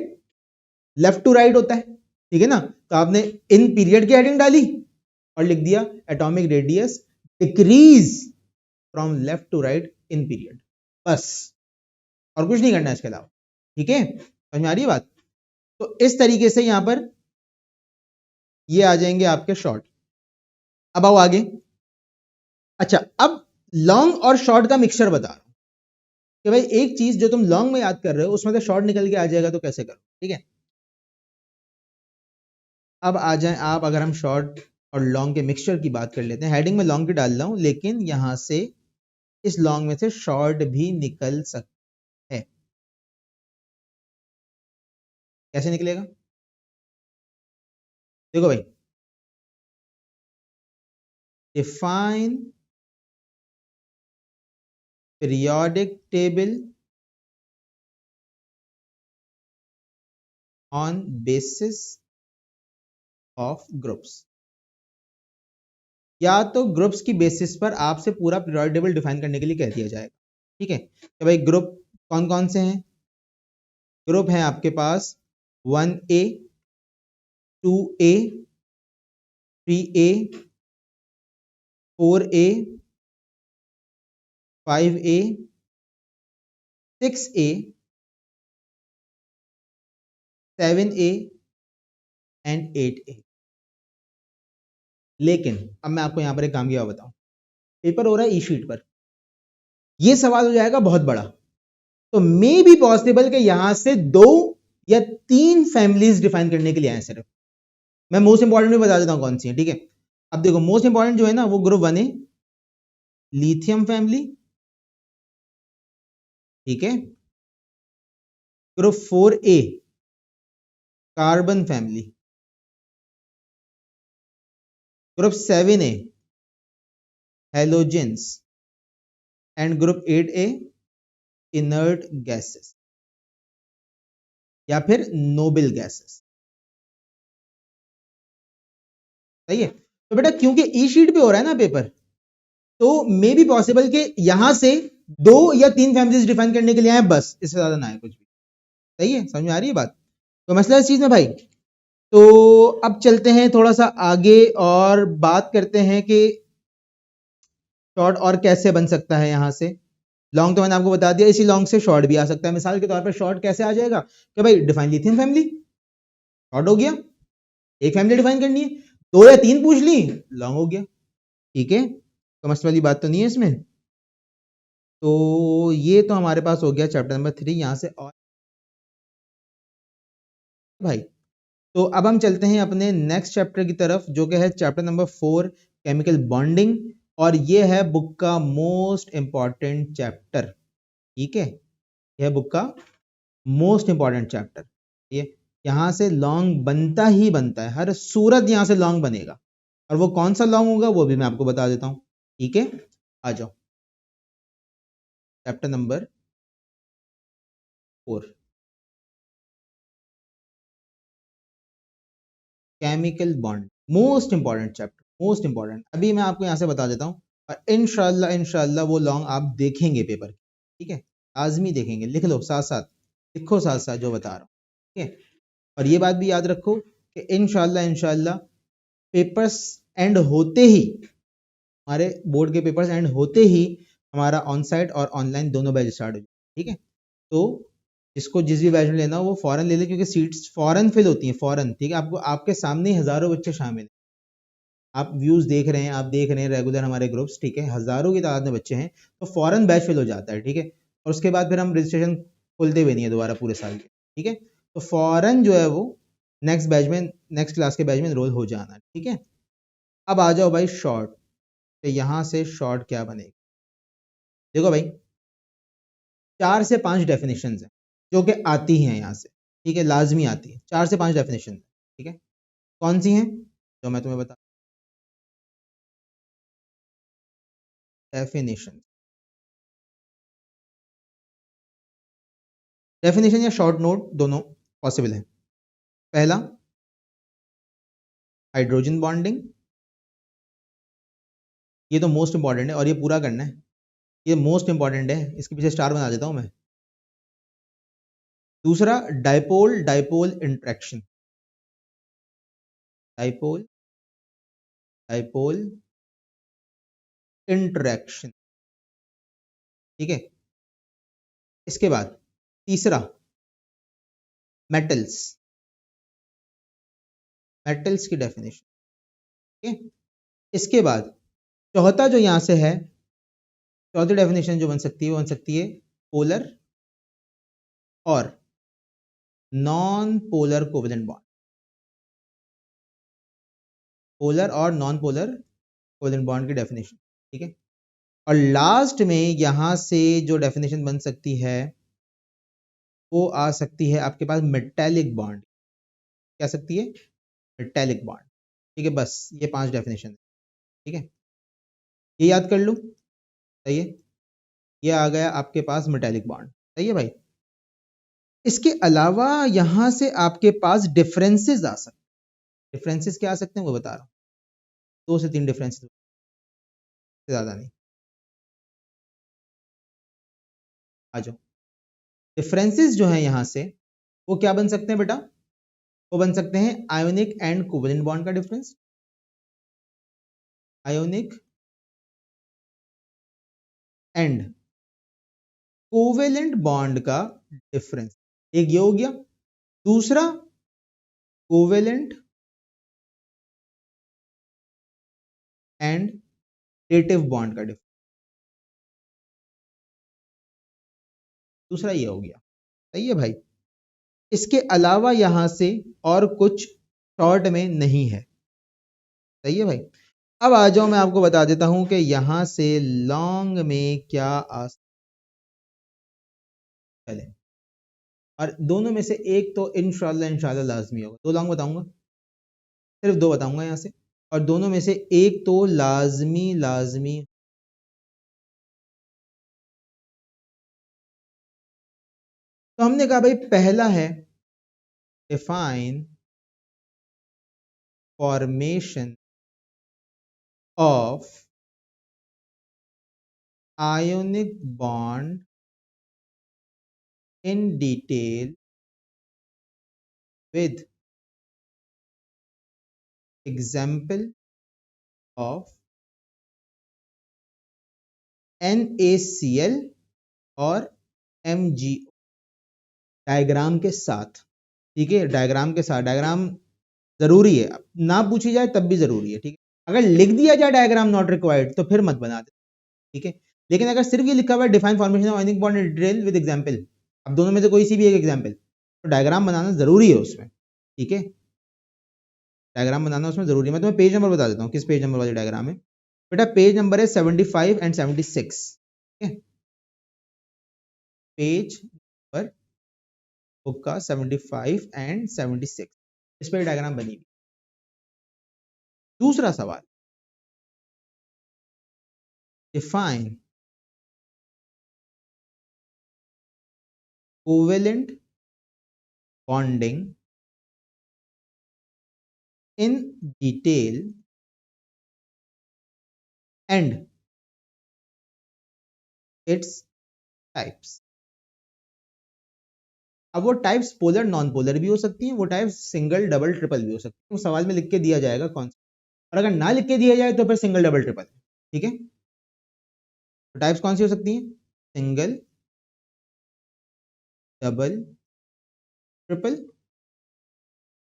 S1: लेफ्ट टू राइट होता है, ठीक है ना, तो आपने इन पीरियड की हेडिंग डाली और लिख दिया atomic radius decrease from left to right in period, बस, और कुछ नहीं करना है इसके अलावा, ठीक है। समझ में आ रही है बात। तो इस तरीके से यहां पर ये आ जाएंगे आपके शॉर्ट। अब आओ आगे। अच्छा अब लॉन्ग और शॉर्ट का मिक्सचर बता रहा हूं कि भाई एक चीज जो तुम लॉन्ग में याद कर रहे हो उसमें से शॉर्ट निकल के आ जाएगा, तो कैसे करो, ठीक है। अब आ जाए आप, अगर हम शॉर्ट और लॉन्ग के मिक्सचर की बात कर लेते हैं, हेडिंग में लॉन्ग की डाल रहा हूं, लेकिन यहां से इस लॉन्ग में से शॉर्ट भी निकल सकता है। कैसे निकलेगा, देखो भाई, define periodic table on basis of groups. या तो ग्रुप्स की बेसिस पर आपसे पूरा पीरियोडिक टेबल डिफाइन करने के लिए कह दिया जाएगा, ठीक है। तो भाई ग्रुप कौन कौन से हैं, ग्रुप है आपके पास 1A, 2A, 3A, 4A, 5A, 6A, 7A and 8A। लेकिन अब मैं आपको यहां पर एक काम किया बताऊं, पेपर हो रहा है ई शीट पर, यह सवाल हो जाएगा बहुत बड़ा, तो मे बी पॉसिबल कि यहां से 2 या 3 फैमिलीज डिफाइन करने के लिए आए सिर्फ। मैं मोस्ट इंपॉर्टेंट भी बता देता हूं कौन सी है, ठीक है। अब देखो मोस्ट इंपॉर्टेंट जो है ना वो ग्रुप 1A लिथियम फैमिली, ठीक है। Group 4A carbon family, group 7A halogens and group 8A inert gases या फिर नोबल गैसेस, सही है। तो बेटा क्योंकि ई शीट पे हो रहा है ना पेपर, तो मे बी पॉसिबल कि यहां से 2 या 3 फैमिलीज डिफाइन करने के लिए आए, बस, इससे ज्यादा ना आए कुछ भी, सही है। समझ में आ रही है बात। तो मसला इस चीज में भाई, तो अब चलते हैं थोड़ा सा आगे और बात करते हैं कि शॉर्ट और कैसे बन सकता है। यहां से लॉन्ग तो मैंने आपको बता दिया, इसी लॉन्ग से शॉर्ट भी आ सकता है। मिसाल के तौर पर शॉर्ट कैसे आ जाएगा कि भाई डिफाइन लिथियम फैमिली, शॉर्ट हो गया, एक फैमिली डिफाइन करनी है, 2 या 3 पूछ ली, लॉन्ग हो गया, ठीक है। समझ वाली बात तो नहीं है इसमें। तो ये तो हमारे पास हो गया चैप्टर नंबर 3 यहां से। और भाई तो अब हम चलते हैं अपने नेक्स्ट चैप्टर की तरफ, जो कि है चैप्टर नंबर 4 केमिकल बॉन्डिंग, और ये है बुक का मोस्ट इंपॉर्टेंट चैप्टर, ठीक है। यह बुक का मोस्ट इंपॉर्टेंट चैप्टर, ये यहां से लॉन्ग बनता ही बनता है, हर सूरत यहां से लॉन्ग बनेगा, और वो कौन सा लॉन्ग होगा वो भी मैं आपको बता देता हूं, ठीक है। आ जाओ chapter number 4 chemical bond, most important chapter, most important. अभी मैं आपको यहां से बता देता हूं, और इंशाल्लाह वो लॉन्ग आप देखेंगे पेपर, ठीक है, आजमी देखेंगे, लिख लो साथ साथ, लिखो साथ साथ जो बता रहा हूं। ठीक है। और ये बात भी याद रखो कि इंशाल्लाह पेपर्स एंड होते ही, हमारे बोर्ड के पेपर्स एंड होते ही हमारा ऑन साइट और ऑनलाइन दोनों बैच स्टार्ट हो जाए। ठीक है, तो जिसको जिस भी बैच में लेना हो वो फॉरन ले ले, क्योंकि सीट्स फॉरन फिल होती हैं फॉरन। ठीक है, आपको आपके सामने ही हजारों बच्चे शामिल हैं, आप व्यूज देख रहे हैं, आप देख रहे हैं रेगुलर हमारे ग्रुप्स। ठीक है, हजारों की तादाद में बच्चे हैं, तो फॉरन बैच फिल हो जाता है। ठीक है, और उसके बाद फिर हम रजिस्ट्रेशन खोलते हुए नहीं है दोबारा पूरे साल के। ठीक है, तो फॉरन जो है वो नेक्स्ट बैच में, नेक्स्ट क्लास के बैच में एनरोल हो जाना है। ठीक है, अब आ जाओ भाई शॉर्ट, तो यहाँ से शॉर्ट क्या बनेगा। देखो भाई, 4 से 5 डेफिनेशन हैं जो कि आती हैं यहाँ से। ठीक है, लाजमी आती है, 4 से 5 डेफिनेशन। ठीक है, कौन सी हैं जो मैं तुम्हें बता, डेफिनेशन, डेफिनेशन या शॉर्ट नोट दोनों पॉसिबल है। पहला, हाइड्रोजन बॉन्डिंग, ये तो मोस्ट इंपॉर्टेंट है और ये पूरा करना है, ये मोस्ट इंपॉर्टेंट है, इसके पीछे स्टार बना देता हूं मैं। दूसरा, dipole dipole interaction, dipole dipole interaction. ठीक है, इसके बाद तीसरा, मेटल्स, मेटल्स की डेफिनेशन। ठीक है, इसके बाद चौथा जो यहां से है, चौथी डेफिनेशन जो बन सकती है वो बन सकती है पोलर और non polar covalent bond, polar और नॉन पोलर कोवेलेंट बॉन्ड की डेफिनेशन। ठीक है, और लास्ट में यहां से जो डेफिनेशन बन सकती है वो आ सकती है आपके पास मेटेलिक बॉन्ड। क्या सकती है? Metallic bond. ठीक है, बस ये 5 डेफिनेशन है। ठीक है, ये याद कर लो। सही है, ये आ गया आपके पास मेटेलिक बॉन्ड। सही है भाई, इसके अलावा यहां से आपके पास डिफरेंसेस आ सकते हैं। डिफरेंसेस क्या आ सकते हैं वो बता रहा हूं, 2 से 3 डिफरेंसेस, ज्यादा नहीं। आ जाओ, डिफरेंसेस जो है यहां से वो क्या बन सकते हैं बेटा? वो बन सकते हैं आयोनिक एंड कोवेलेंट बॉन्ड का difference, ionic and covalent bond का डिफरेंस, एक ये हो गया। दूसरा, कोवेलेंट एंड डेटिव बॉन्ड का डिफरेंस, दूसरा ये हो गया। सही है भाई, इसके अलावा यहां से और कुछ शॉर्ट में नहीं है। सही है भाई, अब आ जाओ मैं आपको बता देता हूं कि यहां से लॉन्ग में क्या आ चले, और दोनों में से एक तो इंशाल्लाह इंशाल्लाह लाजमी होगा। 2 लॉन्ग बताऊंगा, सिर्फ 2 बताऊंगा यहां से, और दोनों में से एक तो लाजमी लाजमी। तो हमने कहा भाई पहला है define formation of ionic bond in detail with example of NaCl और MgO, डायग्राम के साथ। ठीक है, डायग्राम के साथ, डायग्राम जरूरी है, ना पूछी जाए तब भी जरूरी है। ठीक है, अगर लिख दिया जाए डायग्राम नॉट रिक्वायर्ड तो फिर मत बना दे। ठीक है, लेकिन अगर सिर्फ ये लिखा हुआ है define formation of ionic bond in detail with example, अब दोनों में से कोई सी भी एक एग्जांपल, तो डायग्राम बनाना जरूरी है उसमें। ठीक है, डायग्राम बनाना उसमें जरूरी है। मैं तुम्हें पेज नंबर बता देता हूँ किस पेज नंबर वाली डायग्राम है। बेटा पेज नंबर है 75 एंड 76। ठीक है, पेज नंबर बुक का 75 एंड 76, इस पर डायग्राम बनी हुई। दूसरा सवाल, define covalent bonding in detail and its types. अब वो टाइप्स पोलर नॉन पोलर भी हो सकती हैं, वो टाइप्स सिंगल डबल ट्रिपल भी हो सकती हैं, वो सवाल में लिख के दिया जाएगा कौन सा, और अगर ना लिख के दिया जाए तो फिर सिंगल डबल ट्रिपल। ठीक है, तो टाइप्स कौन सी हो सकती हैं? सिंगल, डबल, ट्रिपल,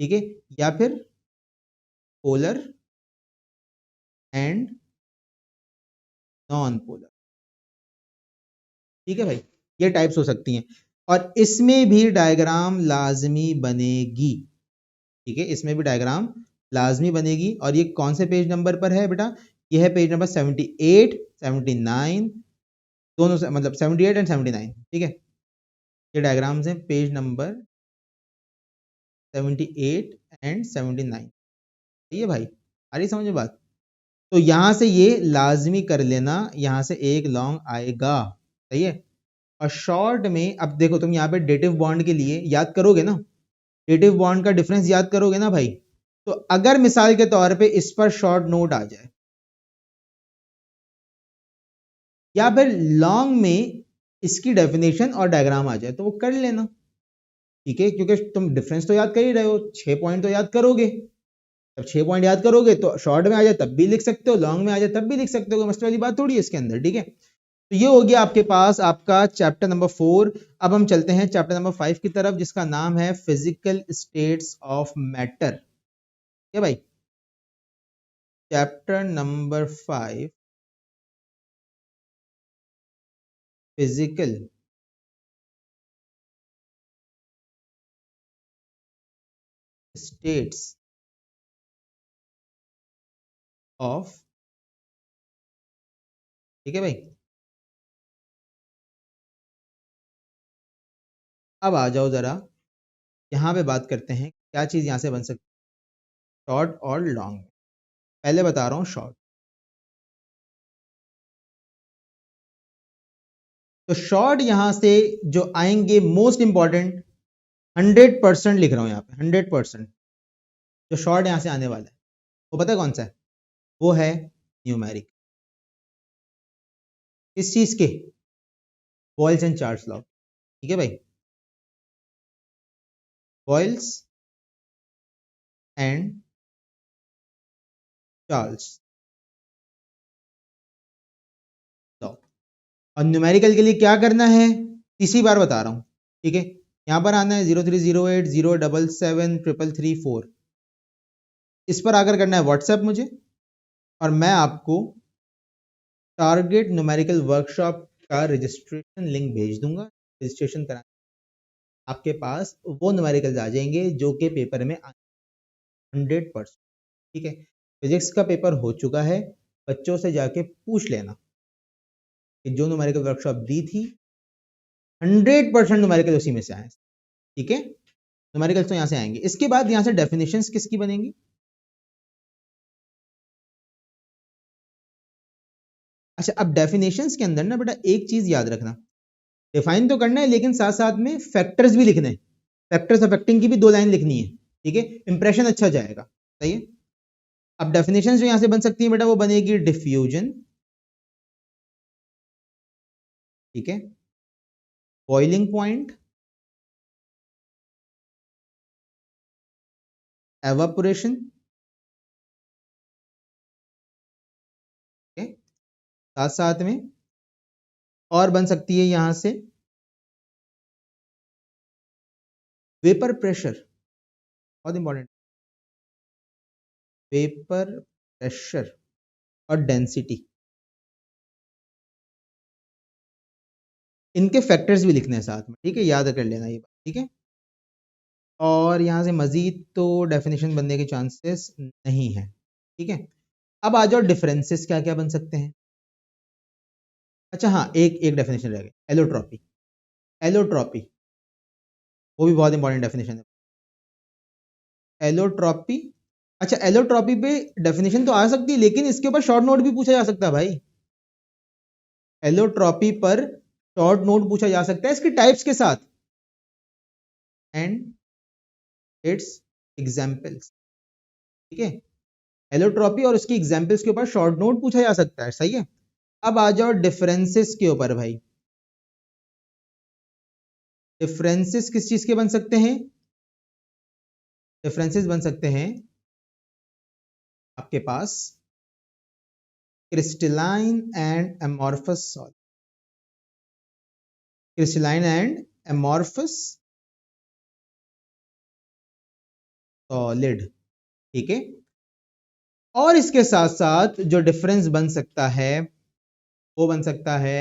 S1: ठीक है, या फिर पोलर एंड नॉन पोलर। ठीक है भाई, ये टाइप्स हो सकती हैं, और इसमें भी डायग्राम लाजमी बनेगी। ठीक है, इसमें भी डायग्राम लाजमी बनेगी, और ये कौन से पेज नंबर पर है बेटा? ये है पेज नंबर 78, 79, दोनों से, मतलब 78 एंड 79। ठीक है, ये डायग्राम्स हैं पेज नंबर 78 एंड 79। सही है भाई, आ रही समझ में बात? तो यहां से ये लाजमी कर लेना, यहां से एक लॉन्ग आएगा। सही है, और शॉर्ट में अब देखो, तुम यहाँ पे डेटिव बॉन्ड के लिए याद करोगे ना, डेटिव बॉन्ड का डिफरेंस याद करोगे ना भाई, तो अगर मिसाल के तौर पे इस पर शॉर्ट नोट आ जाए, या फिर लॉन्ग में इसकी डेफिनेशन और डायग्राम आ जाए, तो वो कर लेना। ठीक है, क्योंकि तुम डिफरेंस तो याद कर ही रहे हो, 6 पॉइंट तो याद करोगे। जब 6 पॉइंट याद करोगे तो शॉर्ट में आ जाए तब भी लिख सकते हो, लॉन्ग में आ जाए तब भी लिख सकते हो, मसले वाली बात थोड़ी है इसके अंदर। ठीक है, तो ये हो गया आपके पास आपका चैप्टर नंबर 4। अब हम चलते हैं चैप्टर नंबर 5 की तरफ, जिसका नाम है फिजिकल स्टेट्स ऑफ मैटर। क्या भाई, chapter number 5, physical states of. ठीक है भाई, अब आ जाओ जरा, यहाँ पे बात करते हैं क्या चीज यहाँ से बन सकती है, शॉर्ट और लॉन्ग। पहले बता रहा हूँ शॉर्ट। तो शॉर्ट यहां से जो आएंगे मोस्ट इंपॉर्टेंट, 100% लिख रहा हूं यहाँ पे, 100% जो शॉर्ट यहां से आने वाला है वो पता है कौन सा है? वो है न्यूमेरिक। किस चीज के? Boyle's and Charles law. ठीक है भाई, बॉयल्स एंड चार्ल्स लॉ। और न्यूमेरिकल के लिए क्या करना है, तीसरी बार बता रहा हूं। ठीक है, यहां पर आना है 0308077334, इस पर आकर करना है व्हाट्सएप मुझे, और मैं आपको टारगेट न्यूमेरिकल वर्कशॉप का रजिस्ट्रेशन लिंक भेज दूंगा। रजिस्ट्रेशन करा, आपके पास वो न्यूमेरिकल्स आ जाएंगे जो कि पेपर में 100%। ठीक है, फिजिक्स का पेपर हो चुका है, बच्चों से जाके पूछ लेना कि जो न्यूमेरिकल वर्कशॉप दी थी 100% न्यूमेरिकल उसी में से आए। ठीक है, न्यूमेरिकल्स तो यहाँ से आएंगे। इसके बाद यहाँ से डेफिनेशंस किसकी बनेंगी? अच्छा, अब डेफिनेशंस के अंदर ना बेटा एक चीज याद रखना, डिफाइन तो करना है लेकिन साथ साथ में फैक्टर्स भी लिखने हैं, फैक्टर्स अफेक्टिंग की भी 2 लाइन लिखनी है। ठीक है, इंप्रेशन अच्छा जाएगा। सही है, अब डेफिनेशंस जो यहां से बन सकती है बेटा, वो बनेगी डिफ्यूजन, ठीक है, बॉइलिंग पॉइंट, एवापोरेशन, ठीक है, साथ साथ में और बन सकती है यहां से वेपर प्रेशर, बहुत इंपॉर्टेंट, वेपर प्रेशर और डेंसिटी, इनके फैक्टर्स भी लिखने हैं साथ में। ठीक है, याद कर लेना ये बात। ठीक है, और यहाँ से मजीद तो डेफिनेशन बनने के चांसेस नहीं है। ठीक है, अब आ जाओ डिफरेंसेस क्या क्या बन सकते हैं। अच्छा हाँ, एक एक डेफिनेशन रह गई, एलोट्रॉपी। एलोट्रॉपी वो भी बहुत इंपॉर्टेंट डेफिनेशन है, एलोट्रॉपी। अच्छा, एलोट्रॉपी पे डेफिनेशन तो आ सकती है, लेकिन इसके ऊपर शॉर्ट नोट भी पूछा जा सकता है भाई। एलोट्रॉपी पर शॉर्ट नोट पूछा जा सकता है इसकी टाइप्स के साथ एंड इट्स एग्जाम्पल्स। ठीक है, एलोट्रॉपी और उसकी एग्जाम्पल्स के ऊपर शॉर्ट नोट पूछा जा सकता है। सही है, अब आ जाओ डिफरेंसेस के ऊपर भाई। डिफरेंसेस किस चीज के बन सकते हैं? डिफरेंसेस बन सकते हैं आपके पास crystalline and amorphous solid, crystalline and amorphous solid, ठीक है। और इसके साथ साथ जो डिफरेंस बन सकता है वो बन सकता है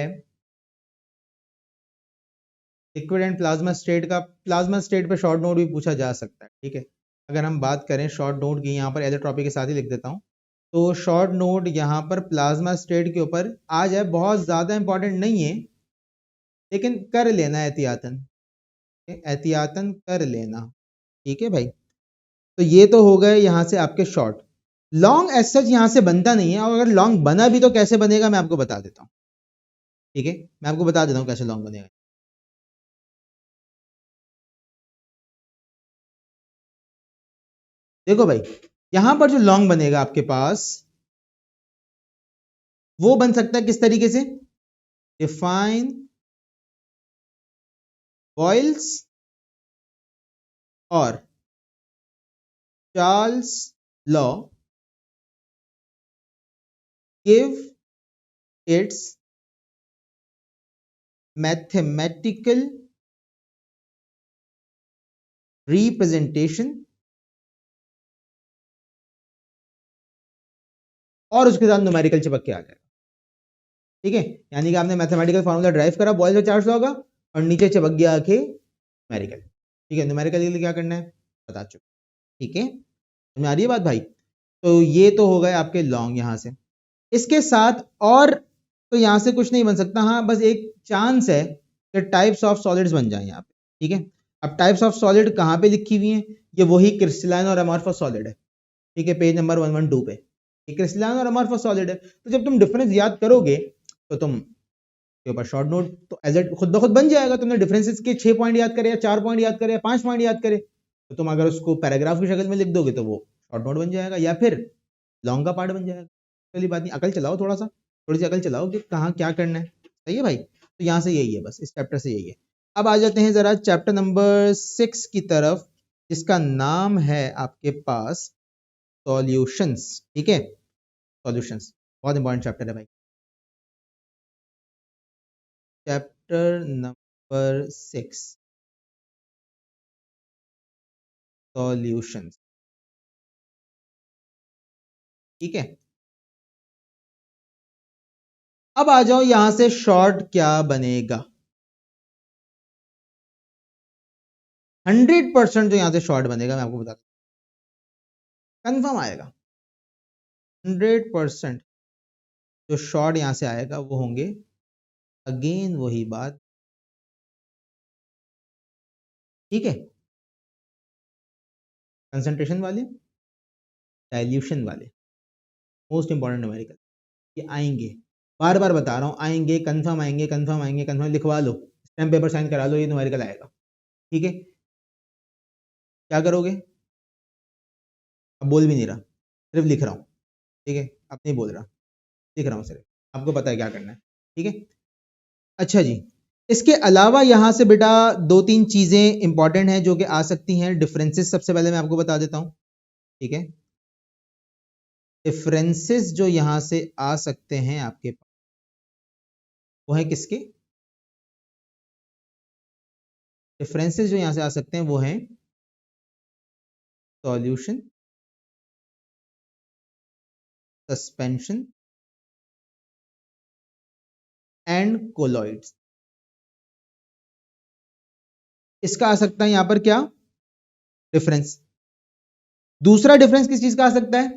S1: लिक्विड एंड प्लाज्मा स्टेट का। प्लाज्मा स्टेट पे शॉर्ट नोट भी पूछा जा सकता है, ठीक है। अगर हम बात करें शॉर्ट नोट की, यहाँ पर एलोट्रॉपी के साथ ही लिख देता हूँ, तो शॉर्ट नोट यहाँ पर प्लाज्मा स्टेट के ऊपर आ जाए, बहुत ज़्यादा इंपॉर्टेंट नहीं है, लेकिन कर लेना एहतियातन, एहतियातन कर लेना, ठीक है भाई। तो ये तो हो गए यहाँ से आपके शॉर्ट। लॉन्ग एज सच यहाँ से बनता नहीं है, और अगर लॉन्ग बना भी तो कैसे बनेगा मैं आपको बता देता हूँ, ठीक है। मैं आपको बता देता हूँ कैसे लॉन्ग बनेगा। देखो भाई, यहां पर जो लॉन्ग बनेगा आपके पास वो बन सकता है किस तरीके से? डिफाइन बॉयल्स और Charles law give its mathematical representation, और उसके साथ न्यूमेरिकल चिपक के आ जाएगा, ठीक है। यानी कि आपने मैथमेटिकल फॉर्मूला ड्राइव करा बॉयल्स और चार्ल्स लॉ का, और नीचे चिपक गया आके न्यूमेरिकल, ठीक है। न्यूमेरिकल के लिए क्या करना है बता चुका, ठीक है। समझ में आ रही है बात भाई? तो ये तो हो गए आपके लॉन्ग यहां से। इसके साथ और तो यहां से कुछ नहीं बन सकता, हाँ बस एक चांस है कि टाइप्स ऑफ सॉलिड्स बन जाए यहाँ पे, ठीक है। अब टाइप्स ऑफ सॉलिड कहाँ पे लिखी हुई हैं? ये वही क्रिस्टलाइन और अमॉर्फस सॉलिड है, ठीक है, पेज नंबर 112 पे। ये क्रिस्टलाइन और अमॉर्फस सॉलिड है। तो जब तुम डिफरेंस याद करोगे तो तुम के ऊपर शॉर्ट नोट तो एज एट खुद ब खुद बन जाएगा। तुमने डिफरेंसेस के 6 पॉइंट याद करे या 4 पॉइंट याद करे या 5 पॉइंट याद करे, तो तुम अगर उसको पैराग्राफ की शक्ल में लिख दोगे तो वो शॉर्ट नोट बन जाएगा, या फिर लॉन्ग का पार्ट बन जाएगा। पहली बात नहीं, अकल चलाओ थोड़ा सा, थोड़ी सी अकल चलाओ कि कहाँ क्या करना है, सही है भाई। तो यहाँ से यही है, बस इस चैप्टर से यही है। अब आ जाते हैं जरा चैप्टर नंबर 6 की तरफ, जिसका नाम है आपके पास सॉल्यूशंस, ठीक है। सॉल्यूशंस बहुत इंपॉर्टेंट चैप्टर है भाई। चैप्टर नंबर 6 सॉल्यूशंस, ठीक है। अब आ जाओ यहां से शॉर्ट क्या बनेगा। 100% जो यहां से शॉर्ट बनेगा मैं आपको बता कंफर्म आएगा। 100% जो शॉर्ट यहां से आएगा वो होंगे अगेन वही बात, ठीक है। कंसंट्रेशन वाले, डाइल्यूशन वाले, मोस्ट इंपॉर्टेंट न्यूमेरिकल ये आएंगे। बार बार बता रहा हूं, आएंगे, कंफर्म आएंगे, कंफर्म आएंगे, कंफर्म लिखवा लो, स्टैम्प पेपर साइन करा लो, ये न्यूमेरिकल आएगा, ठीक है। क्या करोगे? अब बोल भी नहीं रहा, सिर्फ लिख रहा हूं, ठीक है। अब नहीं बोल रहा, लिख रहा हूं सिर्फ, आपको पता है क्या करना है, ठीक है। अच्छा जी, इसके अलावा यहां से बेटा दो तीन चीजें इंपॉर्टेंट हैं जो कि आ सकती हैं। डिफरेंसेस सबसे पहले मैं आपको बता देता हूं, ठीक है। डिफरेंसेस जो यहां से आ सकते हैं आपके पास वो है किसके? डिफरेंसेस जो यहां से आ सकते हैं वो हैं सॉल्यूशन, सस्पेंशन एंड कोलॉइड्स। इसका आ सकता है यहां पर क्या? डिफरेंस। दूसरा डिफरेंस किस चीज का आ सकता है?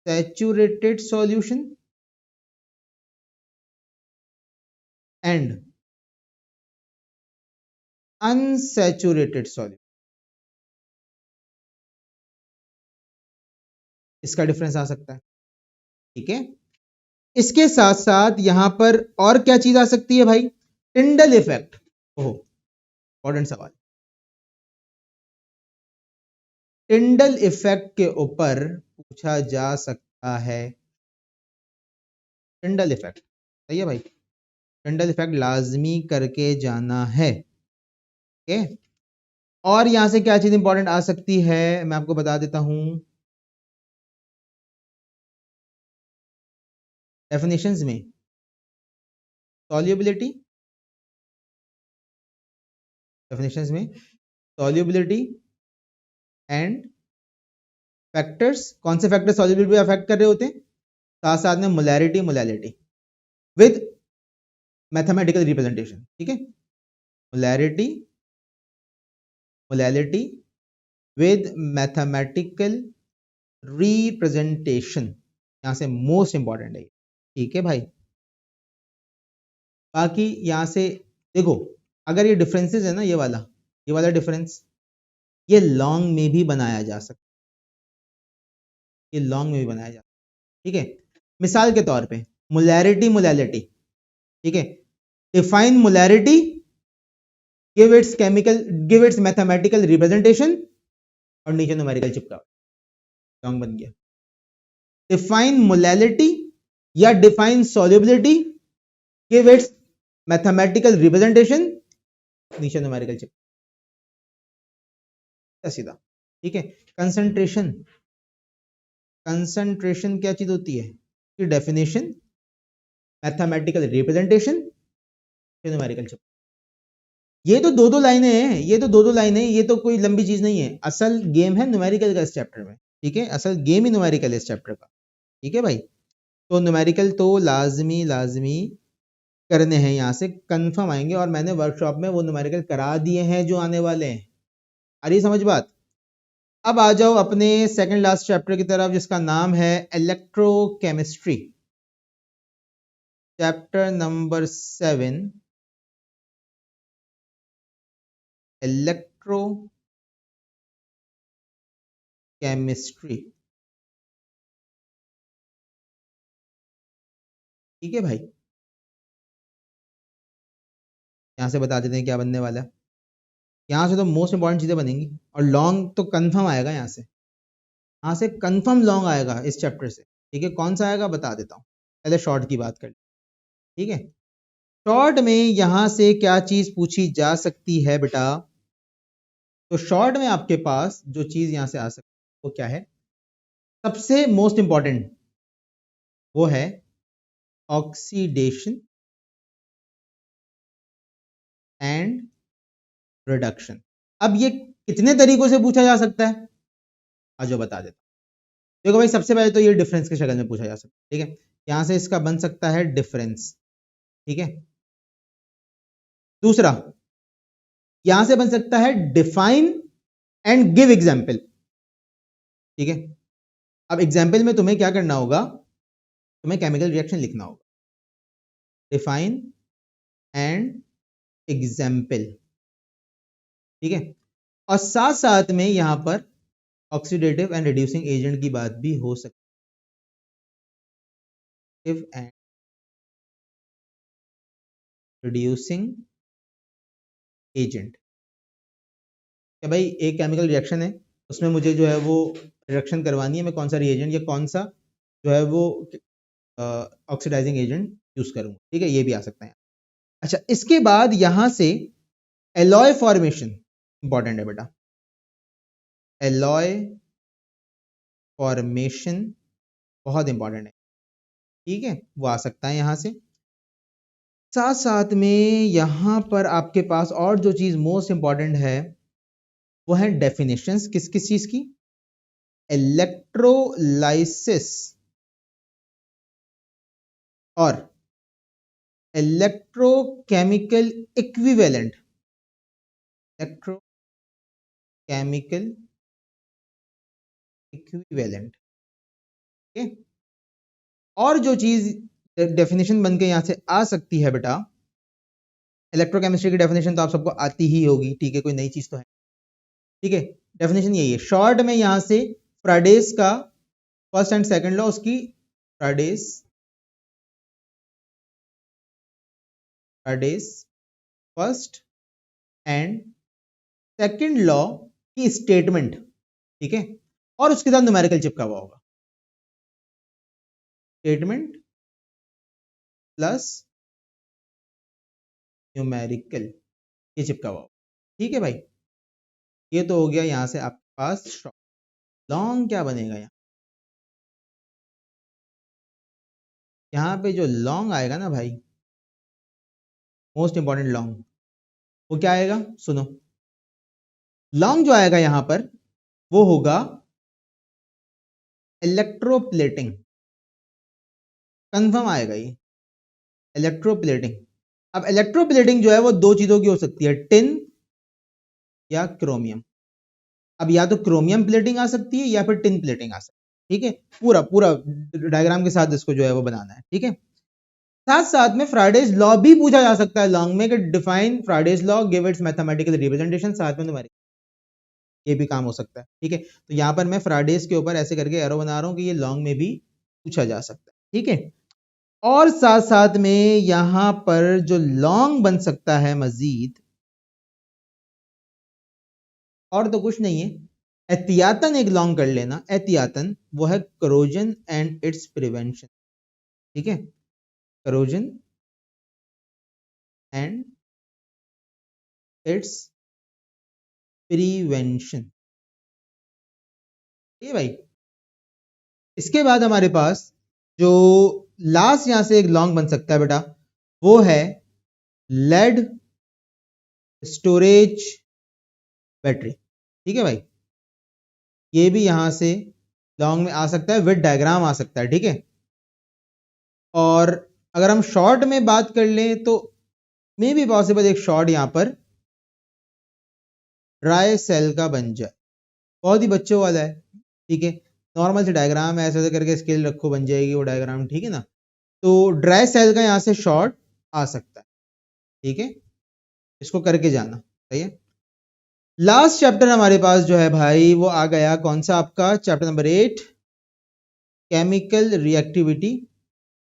S1: Saturated solution and unsaturated solution, इसका डिफरेंस आ सकता है, ठीक है। इसके साथ साथ यहां पर और क्या चीज आ सकती है भाई? Tyndall effect. ओहो, इंपॉर्टेंट सवाल। टिंडल इफेक्ट के ऊपर पूछा जा सकता है, टिंडल इफेक्ट, सही है भाई। टंडल इफेक्ट लाजमी करके जाना है। ओके, और यहां से क्या चीज इंपॉर्टेंट आ सकती है मैं आपको बता देता हूं। डेफिनेशंस में सॉल्युबिलिटी, डेफिनेशंस में सॉल्युबिलिटी एंड फैक्टर्स, कौन से फैक्टर सॉल्युबिलिटी पे अफेक्ट कर रहे होते हैं, साथ साथ में molarity, molality with mathematical representation. ठीक है, molarity, molality with mathematical representation, यहां से मोस्ट इंपॉर्टेंट है। ठीक है भाई, बाकी यहां से देखो, अगर ये डिफरेंसेस है ना, ये वाला डिफरेंस, ये लॉन्ग में भी बनाया जा सकता है, ये लॉन्ग में भी बनाया जा सकता है। ठीक है, मिसाल के तौर पे मोलैरिटी, मोलैलिटी, ठीक है, define molarity, give its chemical, give its mathematical representation, और नीचे न्यूमेरिकल चिपका, लॉन्ग बन गया। डिफाइन मोलैलिटी या define solubility, give its mathematical representation, नीचे न्यूमेरिकल चिपका, सीधा। ठीक है, कंसंट्रेशन, कंसंट्रेशन क्या चीज होती है कि डेफिनेशन, मैथमेटिकल रिप्रेजेंटेशन, न्यूमेरिकल चिपका। ये तो दो दो लाइनें हैं, ये तो दो दो लाइनें, ये तो कोई लंबी चीज नहीं है। असल गेम है न्यूमेरिकल का इस चैप्टर में। ठीक है, असल गेम ही न्यूमेरिकल है इस चैप्टर का। ठीक है भाई, तो न्यूमेरिकल तो लाजमी लाजमी करने हैं, यहां से कंफर्म आएंगे, और मैंने वर्कशॉप में वो न्यूमेरिकल करा दिए हैं जो आने वाले हैं। आ रही समझ बात? अब आ जाओ अपने सेकंड लास्ट चैप्टर की तरफ, जिसका नाम है electrochemistry, chapter number 7, electro chemistry. ठीक है भाई, यहां से बता देते हैं क्या बनने वाला है। यहाँ से तो मोस्ट इंपॉर्टेंट चीजें बनेंगी, और लॉन्ग तो कंफर्म आएगा यहाँ से कंफर्म लॉन्ग आएगा इस चैप्टर से। ठीक है, कौन सा आएगा बता देता हूँ, पहले शॉर्ट की बात कर। ठीक है, शॉर्ट में यहां से क्या चीज पूछी जा सकती है बेटा, तो शॉर्ट में आपके पास जो चीज यहां से आ सकती है वो क्या है, सबसे मोस्ट इंपॉर्टेंट वो है ऑक्सीडेशन एंड रिडक्शन। अब ये कितने तरीकों से पूछा जा सकता है, आज जो बता देता हूं। देखो भाई, सबसे पहले तो ये डिफरेंस की शक्ल में पूछा जा सकता है। ठीक है, यहां से इसका बन सकता है डिफरेंस। ठीक है, दूसरा यहां से बन सकता है डिफाइन एंड गिव एग्जाम्पल। ठीक है, अब एग्जाम्पल में तुम्हें क्या करना होगा, तुम्हें केमिकल रिएक्शन लिखना होगा, डिफाइन एंड एग्जाम्पल। ठीक है, और साथ साथ में यहां पर ऑक्सीडेटिव एंड रिड्यूसिंग एजेंट की बात भी हो सकती है, एंड रिड्यूसिंग एजेंट। क्या भाई, एक केमिकल रिएक्शन है, उसमें मुझे जो है वो रिएक्शन करवानी है, मैं कौन सा रिएजेंट या कौन सा जो है वो ऑक्सीडाइजिंग एजेंट यूज करूंगा। ठीक है, ये भी आ सकता है। अच्छा, इसके बाद यहां से एलॉय फॉर्मेशन इंपॉर्टेंट है बेटा, एलॉय फॉर्मेशन बहुत इंपॉर्टेंट है। ठीक है, वो आ सकता है यहां से। साथ साथ में यहां पर आपके पास और जो चीज मोस्ट इंपॉर्टेंट है वो है डेफिनेशंस, किस किस चीज की, इलेक्ट्रोलाइसिस और इलेक्ट्रोकेमिकल इक्विवेलेंट, इलेक्ट्रोकेमिकल इक्विवेलेंट। ठीक है, और जो चीज डेफिनेशन बन के यहां से आ सकती है बेटा, इलेक्ट्रोकेमिस्ट्री की डेफिनेशन तो आप सबको आती ही होगी। ठीक है, कोई नई चीज तो है। ठीक है, डेफिनेशन यही है शॉर्ट में, यहां से फ्राडेस का फर्स्ट एंड सेकंड लॉ, उसकी फ्राडेस फर्स्ट एंड सेकंड लॉ की स्टेटमेंट। ठीक है, और उसके साथ न्यूमेरिकल चिपका हुआ होगा, स्टेटमेंट प्लस न्यूमेरिकल ये चिपका हुआ, ठीक है भाई। ये तो हो गया यहाँ से आपके पास शॉर्ट। लॉन्ग क्या बनेगा यहाँ पे जो लॉन्ग आएगा ना भाई, मोस्ट इंपॉर्टेंट लॉन्ग, वो क्या आएगा सुनो। लॉन्ग जो आएगा यहाँ पर वो होगा इलेक्ट्रोप्लेटिंग, कंफर्म आएगा ये इलेक्ट्रोप्लेटिंग। अब इलेक्ट्रोप्लेटिंग जो है वो दो चीजों की हो सकती है, टिन या क्रोमियम। अब या तो क्रोमियम प्लेटिंग आ सकती है या फिर टिन प्लेटिंग आ सकती है, ठीक है। पूरा पूरा डायग्राम के साथ इसको जो है वो बनाना है, ठीक है। साथ साथ में फ्राइडेज लॉ भी पूछा जा सकता है लॉन्ग में, कि define Fridays law, give its mathematical representation, साथ में न्यूमेरिकल, ये भी काम हो सकता है, ठीक है। तो यहां पर मैं फ्राइडेज के ऊपर ऐसे करके एरो बना रहा हूं कि ये लॉन्ग में भी पूछा जा सकता है, ठीक है। और साथ साथ में यहां पर जो लॉन्ग बन सकता है मजीद, और तो कुछ नहीं है, एहतियातन एक लॉन्ग कर लेना, एहतियातन, वो है करोजन एंड इट्स प्रिवेंशन, ठीक है। करोजन एंड इट्स प्रिवेंशन, ये भाई। इसके बाद हमारे पास जो लास्ट यहां से एक लॉन्ग बन सकता है बेटा, वो है लेड स्टोरेज बैटरी, ठीक है भाई। ये भी यहां से लॉन्ग में आ सकता है, विद डायग्राम आ सकता है, ठीक है। और अगर हम शॉर्ट में बात कर लें तो मे बी पॉसिबल एक शॉर्ट यहां पर ड्राई सेल का बन जाए, बहुत ही बच्चों वाला है, ठीक है। नॉर्मल से डायग्राम है, ऐसे करके स्केल रखो बन जाएगी वो डायग्राम, ठीक है ना। तो ड्राई सेल का यहां से शॉर्ट आ सकता है, ठीक है। इसको करके जाना, सही है। लास्ट चैप्टर हमारे पास जो है भाई वो आ गया, कौन सा आपका चैप्टर नंबर 8, केमिकल रिएक्टिविटी।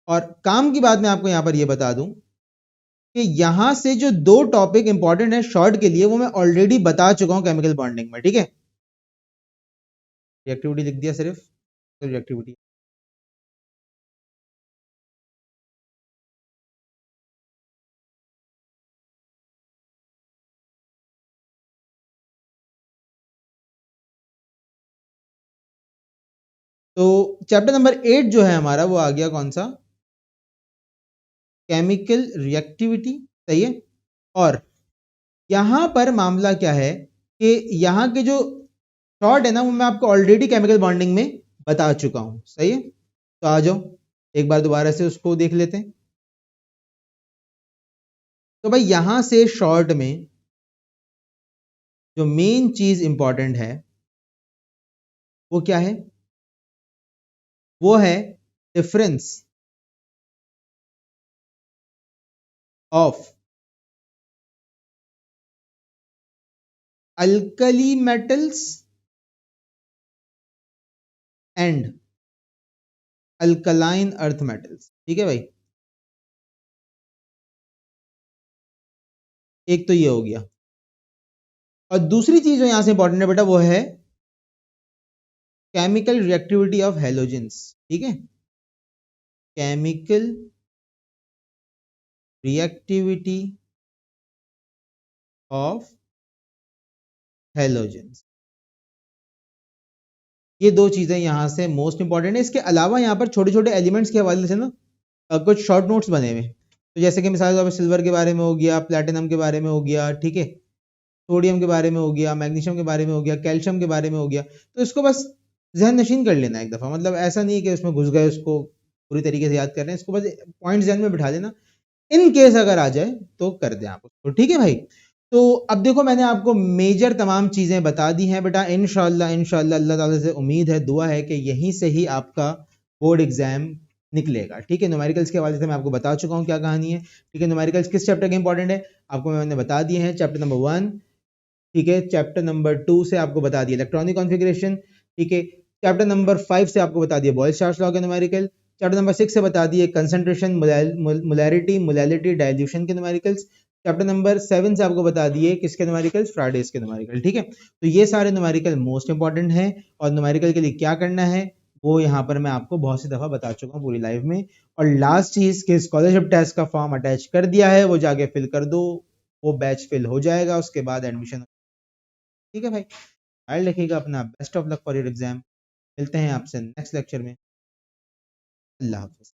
S1: और काम की बात मैं आपको यहां पर ये बता दूं कि यहां से जो दो टॉपिक इंपॉर्टेंट है शॉर्ट के लिए, वो मैं ऑलरेडी बता चुका हूं केमिकल बॉन्डिंग में, ठीक है। रिएक्टिविटी लिख दिया सिर्फ, तो रिएक्टिविटी। तो चैप्टर नंबर 8 जो है हमारा वो आ गया कौन सा, केमिकल रिएक्टिविटी, सही है। और यहां पर मामला क्या है कि यहां के जो शॉर्ट है ना, वो मैं आपको ऑलरेडी केमिकल बॉन्डिंग में बता चुका हूं, सही है। तो आ जाओ एक बार दोबारा से उसको देख लेते हैं। तो भाई यहां से शॉर्ट में जो मेन चीज इंपॉर्टेंट है वो क्या है, वो है difference of alkali metals and alkaline earth metals, ठीक है भाई। एक तो ये हो गया, और दूसरी चीज जो यहां से इंपॉर्टेंट है बेटा वो है केमिकल रिएक्टिविटी ऑफ हेलोजेंस, ठीक है। केमिकल रिएक्टिविटी ऑफ हेलोजेंस, ये दो चीजें यहां से मोस्ट इंपॉर्टेंट है। इसके अलावा यहां पर छोटे छोटे एलिमेंट्स के हवाले से ना कुछ शॉर्ट नोट्स बने हुए, तो जैसे कि मिसाल के तौर पर सिल्वर के बारे में हो गया, प्लैटिनम के बारे में हो गया, ठीक है, सोडियम के बारे में हो गया, मैग्नीशियम के बारे में हो गया, कैल्शियम के बारे में हो गया। तो इसको बस जहन नशीन कर लेना एक दफा, मतलब ऐसा नहीं है कि उसमें घुस गए उसको पूरी तरीके से याद कर रहे हैं, इसको बस पॉइंट जहन में बिठा लेना, इन केस अगर आ जाए तो कर दें आप उसको, ठीक है भाई। तो अब देखो मैंने आपको मेजर तमाम चीजें बता दी हैं बेटा, इंशाल्लाह इंशाल्लाह अल्लाह ताला से उम्मीद है, दुआ है कि यहीं से ही आपका बोर्ड एग्जाम निकलेगा, ठीक है। न्यूमेरिकल्स के हवाले से मैं आपको बता चुका हूं क्या कहानी है, ठीक है। न्यूमेरिकल्स किस चैप्टर के इंपॉर्टेंट है आपको मैंने बता दिए हैं, चैप्टर नंबर 1, ठीक है। चैप्टर नंबर 2 से आपको बता दिया इलेक्ट्रॉनिक कॉन्फ़िगरेशन, ठीक है। चैप्टर नंबर 5 से आपको बता दिया बॉयल-स्टार्च लॉ के न्यूमेरिकल, चैप्टर नंबर 6 से बता दिए कंसंट्रेशन, मोलैरिटी, मोलैलिटी, डाइल्यूशन के न्यूमेरिकल्स, चैप्टर नंबर 7 से आपको बता दिए किसके न्यूमेरिकल्स, फ्राइडेज के न्यूमेरिकल, ठीक है। तो ये सारे न्यूमेरिकल मोस्ट इंपॉर्टेंट हैं, और न्यूमेरिकल के लिए क्या करना है, वो यहाँ पर मैं आपको बहुत सी दफ़ा बता चुका हूँ पूरी लाइफ में। और लास्ट चीज़ कि स्कॉलरशिप टेस्ट का फॉर्म अटैच कर दिया है, वो जाके फिल कर दो, वो बैच फिल हो जाएगा, उसके बाद एडमिशन। ठीक है भाई, ख्याल रखिएगा अपना, best of luck for your exam. मिलते हैं आपसे नेक्स्ट लेक्चर में। अल्लाह हाफ़िज़।